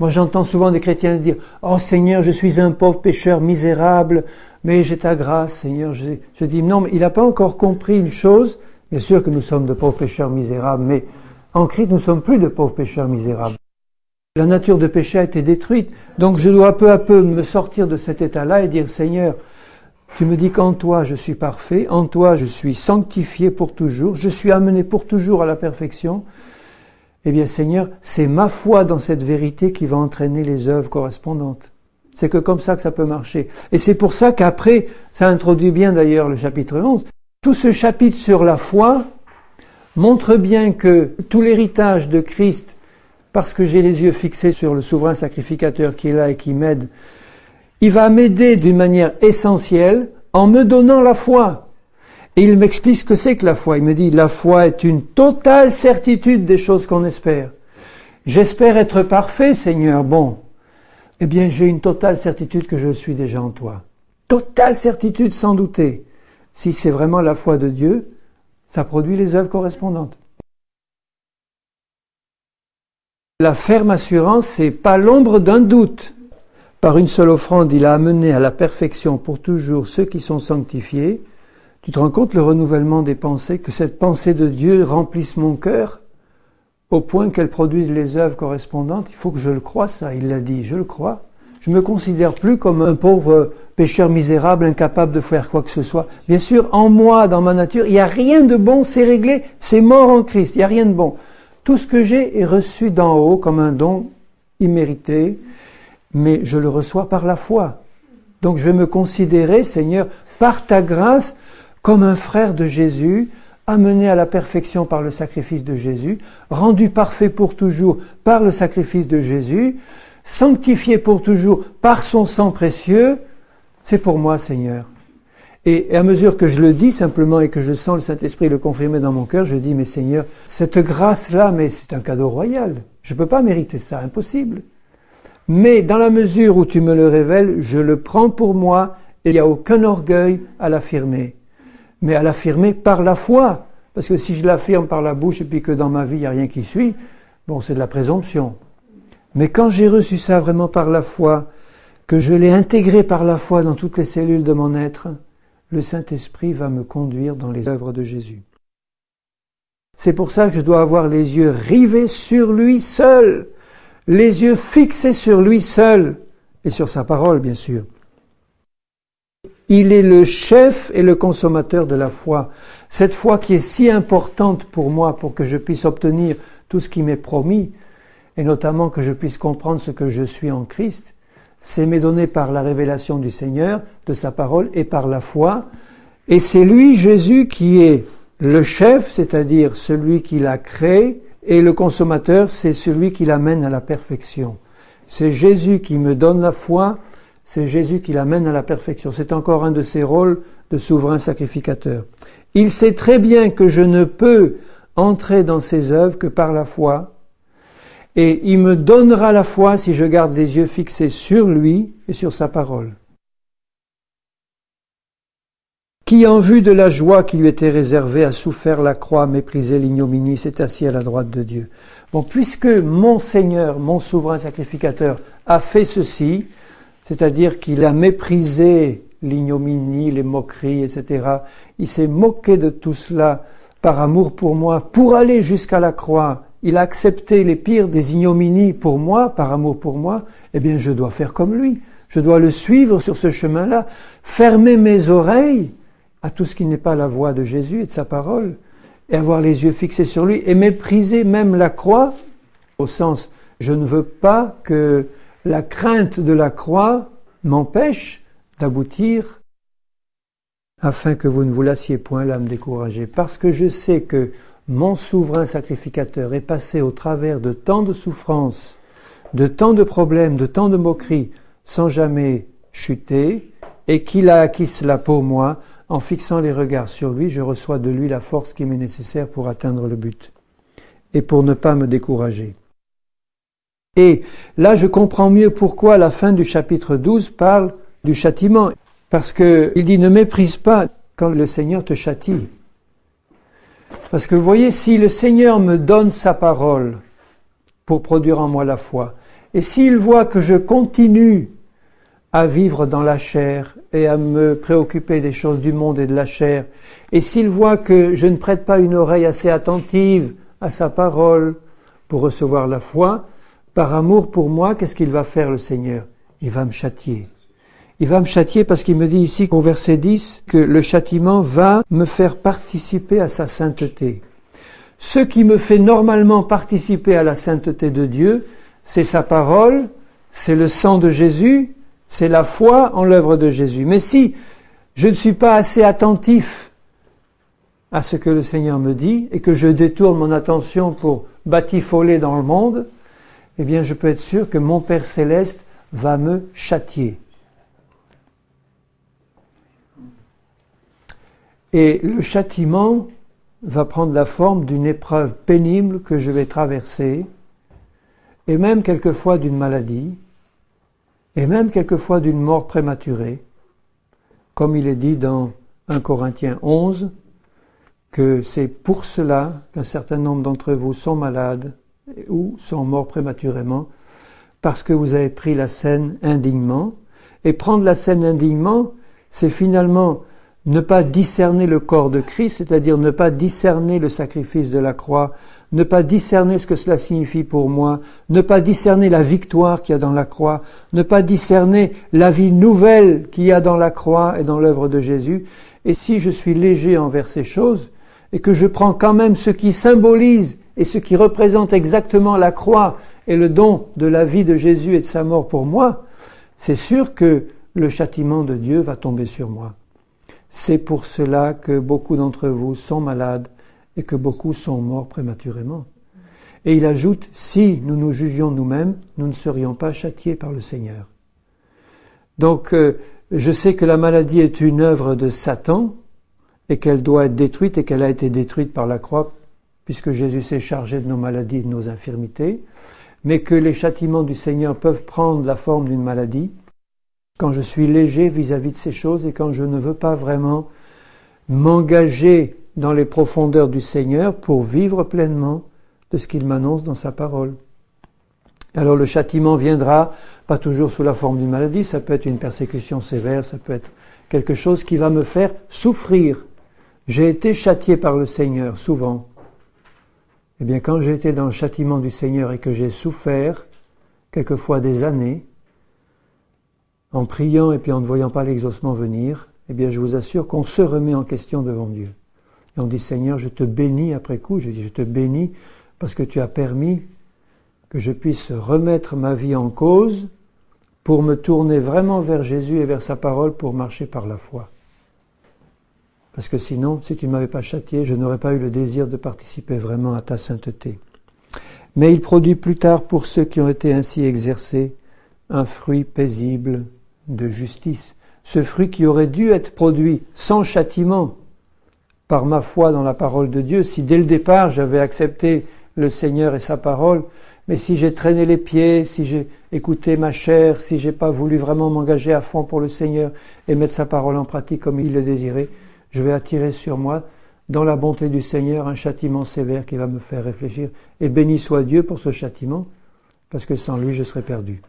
Moi, j'entends souvent des chrétiens dire « Oh Seigneur, je suis un pauvre pécheur misérable, mais j'ai ta grâce, Seigneur. » Je dis « Non, mais il n'a pas encore compris une chose. Bien sûr que nous sommes de pauvres pécheurs misérables, mais en Christ, nous ne sommes plus de pauvres pécheurs misérables. La nature de péché a été détruite. Donc, je dois peu à peu me sortir de cet état-là et dire « Seigneur, tu me dis qu'en toi, je suis parfait, en toi, je suis sanctifié pour toujours, je suis amené pour toujours à la perfection. » Eh bien, Seigneur, c'est ma foi dans cette vérité qui va entraîner les œuvres correspondantes. C'est que comme ça que ça peut marcher. Et c'est pour ça qu'après, ça introduit bien d'ailleurs le chapitre 11, tout ce chapitre sur la foi montre bien que tout l'héritage de Christ, parce que j'ai les yeux fixés sur le souverain sacrificateur qui est là et qui m'aide, il va m'aider d'une manière essentielle en me donnant la foi. Et il m'explique ce que c'est que la foi. Il me dit, la foi est une totale certitude des choses qu'on espère. J'espère être parfait, Seigneur. Bon, eh bien, j'ai une totale certitude que je suis déjà en toi. Totale certitude sans douter. Si c'est vraiment la foi de Dieu, ça produit les œuvres correspondantes. La ferme assurance, c'est pas l'ombre d'un doute. Par une seule offrande, il a amené à la perfection pour toujours ceux qui sont sanctifiés. Tu te rends compte le renouvellement des pensées, que cette pensée de Dieu remplisse mon cœur au point qu'elle produise les œuvres correspondantes? Il faut que je le croie, ça, il l'a dit, je le crois. Je me considère plus comme un pauvre pécheur misérable, incapable de faire quoi que ce soit. Bien sûr, en moi, dans ma nature, il n'y a rien de bon, c'est réglé, c'est mort en Christ, il n'y a rien de bon. Tout ce que j'ai est reçu d'en haut comme un don immérité, mais je le reçois par la foi. Donc je vais me considérer, Seigneur, par ta grâce, comme un frère de Jésus, amené à la perfection par le sacrifice de Jésus, rendu parfait pour toujours par le sacrifice de Jésus, sanctifié pour toujours par son sang précieux, c'est pour moi, Seigneur. Et à mesure que je le dis simplement et que je sens le Saint-Esprit le confirmer dans mon cœur, je dis, mais Seigneur, cette grâce-là, mais c'est un cadeau royal. Je ne peux pas mériter ça, impossible. Mais dans la mesure où tu me le révèles, je le prends pour moi et il n'y a aucun orgueil à l'affirmer. Mais à l'affirmer par la foi. Parce que si je l'affirme par la bouche et puis que dans ma vie, il n'y a rien qui suit, bon, c'est de la présomption. Mais quand j'ai reçu ça vraiment par la foi, que je l'ai intégré par la foi dans toutes les cellules de mon être, le Saint-Esprit va me conduire dans les œuvres de Jésus. C'est pour ça que je dois avoir les yeux rivés sur lui seul, les yeux fixés sur lui seul, et sur sa parole, bien sûr. Il est le chef et le consommateur de la foi. Cette foi qui est si importante pour moi, pour que je puisse obtenir tout ce qui m'est promis, et notamment que je puisse comprendre ce que je suis en Christ, c'est m'est donné par la révélation du Seigneur, de sa parole, et par la foi. Et c'est lui, Jésus, qui est le chef, c'est-à-dire celui qui l'a créé, et le consommateur, c'est celui qui l'amène à la perfection. C'est Jésus qui me donne la foi, c'est Jésus qui l'amène à la perfection. C'est encore un de ses rôles de souverain sacrificateur. Il sait très bien que je ne peux entrer dans ses œuvres que par la foi, et il me donnera la foi si je garde les yeux fixés sur lui et sur sa parole. Qui, en vue de la joie qui lui était réservée, a souffert la croix, méprisé l'ignominie, s'est assis à la droite de Dieu. Bon, puisque mon Seigneur, mon souverain sacrificateur, a fait ceci, c'est-à-dire qu'il a méprisé l'ignominie, les moqueries, etc., il s'est moqué de tout cela par amour pour moi, pour aller jusqu'à la croix. Il a accepté les pires des ignominies pour moi, par amour pour moi, eh bien je dois faire comme lui. Je dois le suivre sur ce chemin-là, fermer mes oreilles à tout ce qui n'est pas la voix de Jésus et de sa parole, et avoir les yeux fixés sur lui, et mépriser même la croix, au sens, je ne veux pas que la crainte de la croix m'empêche d'aboutir afin que vous ne vous lassiez point l'âme découragée, parce que je sais que mon souverain sacrificateur est passé au travers de tant de souffrances, de tant de problèmes, de tant de moqueries, sans jamais chuter, et qu'il a acquis cela pour moi. En fixant les regards sur lui, je reçois de lui la force qui m'est nécessaire pour atteindre le but et pour ne pas me décourager. Et là, je comprends mieux pourquoi la fin du chapitre 12 parle du châtiment. Parce qu'il dit, ne méprise pas quand le Seigneur te châtie. Parce que vous voyez, si le Seigneur me donne sa parole pour produire en moi la foi, et s'il voit que je continue à vivre dans la chair et à me préoccuper des choses du monde et de la chair, et s'il voit que je ne prête pas une oreille assez attentive à sa parole pour recevoir la foi, par amour pour moi, qu'est-ce qu'il va faire le Seigneur? Il va me châtier. Il va me châtier parce qu'il me dit ici au verset 10 que le châtiment va me faire participer à sa sainteté. Ce qui me fait normalement participer à la sainteté de Dieu, c'est sa parole, c'est le sang de Jésus, c'est la foi en l'œuvre de Jésus. Mais si je ne suis pas assez attentif à ce que le Seigneur me dit et que je détourne mon attention pour batifoler dans le monde, eh bien je peux être sûr que mon Père Céleste va me châtier. Et le châtiment va prendre la forme d'une épreuve pénible que je vais traverser, et même quelquefois d'une maladie, et même quelquefois d'une mort prématurée, comme il est dit dans 1 Corinthiens 11, que c'est pour cela qu'un certain nombre d'entre vous sont malades ou sont morts prématurément, parce que vous avez pris la scène indignement. Et prendre la scène indignement, c'est finalement ne pas discerner le corps de Christ, c'est-à-dire ne pas discerner le sacrifice de la croix, ne pas discerner ce que cela signifie pour moi, ne pas discerner la victoire qu'il y a dans la croix, ne pas discerner la vie nouvelle qu'il y a dans la croix et dans l'œuvre de Jésus. Et si je suis léger envers ces choses, et que je prends quand même ce qui symbolise et ce qui représente exactement la croix et le don de la vie de Jésus et de sa mort pour moi, c'est sûr que le châtiment de Dieu va tomber sur moi. C'est pour cela que beaucoup d'entre vous sont malades et que beaucoup sont morts prématurément. Et il ajoute, si nous nous jugions nous-mêmes, nous ne serions pas châtiés par le Seigneur. Donc, je sais que la maladie est une œuvre de Satan et qu'elle doit être détruite et qu'elle a été détruite par la croix puisque Jésus s'est chargé de nos maladies et de nos infirmités, mais que les châtiments du Seigneur peuvent prendre la forme d'une maladie quand je suis léger vis-à-vis de ces choses et quand je ne veux pas vraiment m'engager dans les profondeurs du Seigneur pour vivre pleinement de ce qu'il m'annonce dans sa parole. Alors le châtiment viendra pas toujours sous la forme d'une maladie, ça peut être une persécution sévère, ça peut être quelque chose qui va me faire souffrir. J'ai été châtié par le Seigneur souvent. Eh bien quand j'ai été dans le châtiment du Seigneur et que j'ai souffert, quelquefois des années, en priant et puis en ne voyant pas l'exaucement venir, eh bien je vous assure qu'on se remet en question devant Dieu. Et on dit, Seigneur, je te bénis après coup, je dis, je te bénis parce que tu as permis que je puisse remettre ma vie en cause pour me tourner vraiment vers Jésus et vers sa parole pour marcher par la foi. Parce que sinon, si tu ne m'avais pas châtié, je n'aurais pas eu le désir de participer vraiment à ta sainteté. Mais il produit plus tard pour ceux qui ont été ainsi exercés un fruit paisible de justice. Ce fruit qui aurait dû être produit sans châtiment par ma foi dans la parole de Dieu, si dès le départ j'avais accepté le Seigneur et sa parole, mais si j'ai traîné les pieds, si j'ai écouté ma chair, si j'ai pas voulu vraiment m'engager à fond pour le Seigneur et mettre sa parole en pratique comme il le désirait, je vais attirer sur moi, dans la bonté du Seigneur, un châtiment sévère qui va me faire réfléchir. Et béni soit Dieu pour ce châtiment, parce que sans lui je serais perdu.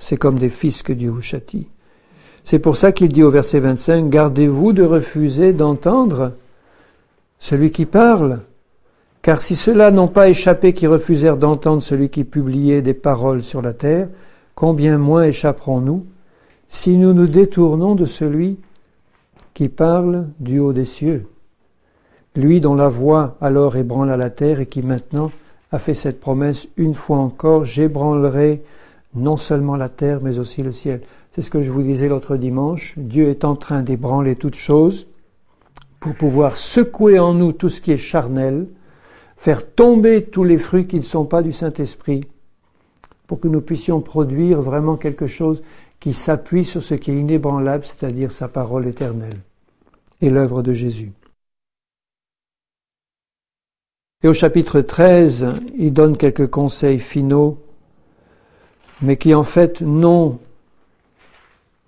C'est comme des fils que Dieu vous châtie. C'est pour ça qu'il dit au verset 25, « Gardez-vous de refuser d'entendre celui qui parle, car si ceux-là n'ont pas échappé qui refusèrent d'entendre celui qui publiait des paroles sur la terre, combien moins échapperons-nous si nous nous détournons de celui qui parle du haut des cieux, lui dont la voix alors ébranla la terre et qui maintenant a fait cette promesse une fois encore, j'ébranlerai non seulement la terre mais aussi le ciel. » C'est ce que je vous disais l'autre dimanche. Dieu est en train d'ébranler toutes choses pour pouvoir secouer en nous tout ce qui est charnel, faire tomber tous les fruits qui ne sont pas du Saint-Esprit, pour que nous puissions produire vraiment quelque chose qui s'appuie sur ce qui est inébranlable, c'est-à-dire sa parole éternelle et l'œuvre de Jésus. Et au chapitre 13, il donne quelques conseils finaux, mais qui en fait n'ont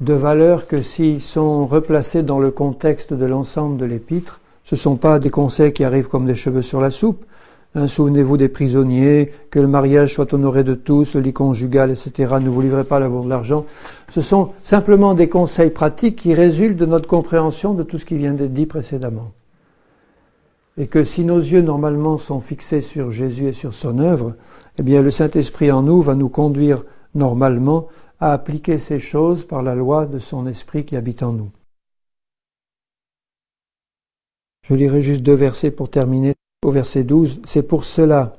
de valeur que s'ils sont replacés dans le contexte de l'ensemble de l'épître. Ce ne sont pas des conseils qui arrivent comme des cheveux sur la soupe. Souvenez-vous des prisonniers, que le mariage soit honoré de tous, le lit conjugal, etc. Ne vous livrez pas l'amour de l'argent. Ce sont simplement des conseils pratiques qui résultent de notre compréhension de tout ce qui vient d'être dit précédemment. Et que si nos yeux normalement sont fixés sur Jésus et sur son œuvre, eh bien le Saint-Esprit en nous va nous conduire normalement à appliquer ces choses par la loi de son Esprit qui habite en nous. Je lirai juste 2 versets pour terminer. Au verset 12, c'est pour cela,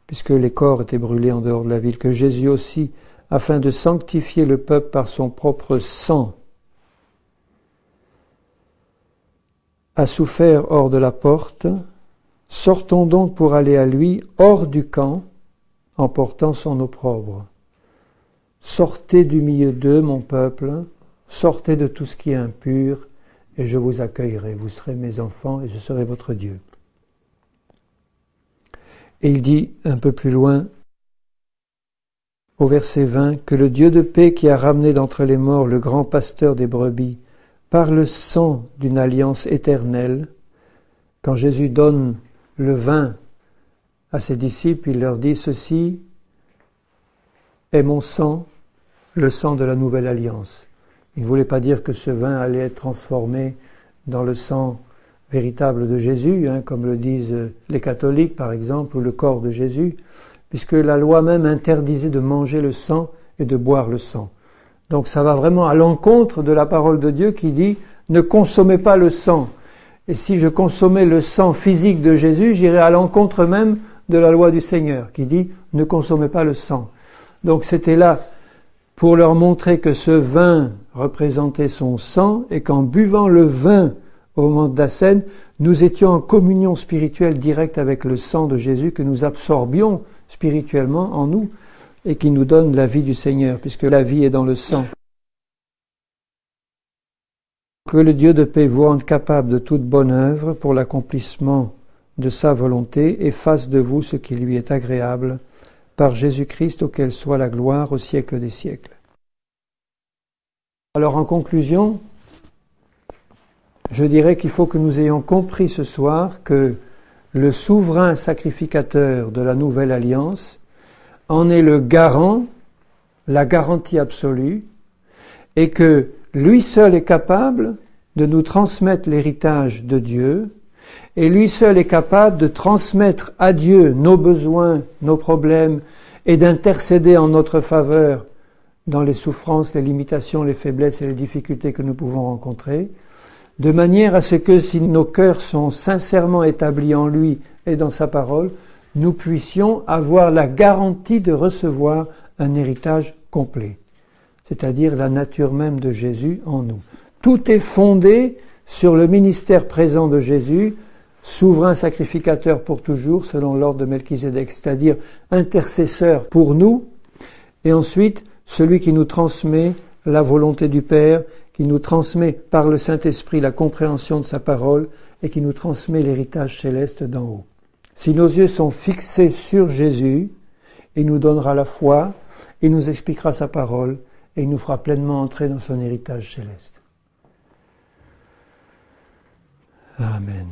puisque les corps étaient brûlés en dehors de la ville, que Jésus aussi, afin de sanctifier le peuple par son propre sang, a souffert hors de la porte. Sortons donc pour aller à lui, hors du camp, en portant son opprobre. Sortez du milieu d'eux, mon peuple, sortez de tout ce qui est impur, et je vous accueillerai. Vous serez mes enfants, et je serai votre Dieu. Et il dit un peu plus loin, au verset 20, que le Dieu de paix qui a ramené d'entre les morts le grand pasteur des brebis, par le sang d'une alliance éternelle, quand Jésus donne le vin à ses disciples, il leur dit, ceci est mon sang, le sang de la nouvelle alliance. Il ne voulait pas dire que ce vin allait être transformé dans le sang véritable de Jésus, comme le disent les catholiques par exemple, ou le corps de Jésus, puisque la loi même interdisait de manger le sang et de boire le sang. Donc ça va vraiment à l'encontre de la parole de Dieu qui dit « ne consommez pas le sang ». Et si je consommais le sang physique de Jésus, j'irais à l'encontre même de la loi du Seigneur qui dit « ne consommez pas le sang ». Donc c'était là pour leur montrer que ce vin représentait son sang et qu'en buvant le vin au moment de la scène, nous étions en communion spirituelle directe avec le sang de Jésus que nous absorbions spirituellement en nous et qui nous donne la vie du Seigneur, puisque la vie est dans le sang. Que le Dieu de paix vous rende capable de toute bonne œuvre pour l'accomplissement de sa volonté et fasse de vous ce qui lui est agréable, par Jésus-Christ auquel soit la gloire au siècle des siècles. Alors en conclusion, je dirais qu'il faut que nous ayons compris ce soir que le souverain sacrificateur de la nouvelle alliance en est le garant, la garantie absolue, et que lui seul est capable de nous transmettre l'héritage de Dieu, et lui seul est capable de transmettre à Dieu nos besoins, nos problèmes, et d'intercéder en notre faveur dans les souffrances, les limitations, les faiblesses et les difficultés que nous pouvons rencontrer, de manière à ce que si nos cœurs sont sincèrement établis en lui et dans sa parole, nous puissions avoir la garantie de recevoir un héritage complet, c'est-à-dire la nature même de Jésus en nous. Tout est fondé sur le ministère présent de Jésus, souverain sacrificateur pour toujours, selon l'ordre de Melchizedek, c'est-à-dire intercesseur pour nous, et ensuite celui qui nous transmet la volonté du Père, qui nous transmet par le Saint-Esprit la compréhension de sa parole et qui nous transmet l'héritage céleste d'en haut. Si nos yeux sont fixés sur Jésus, il nous donnera la foi, il nous expliquera sa parole et il nous fera pleinement entrer dans son héritage céleste. Amen.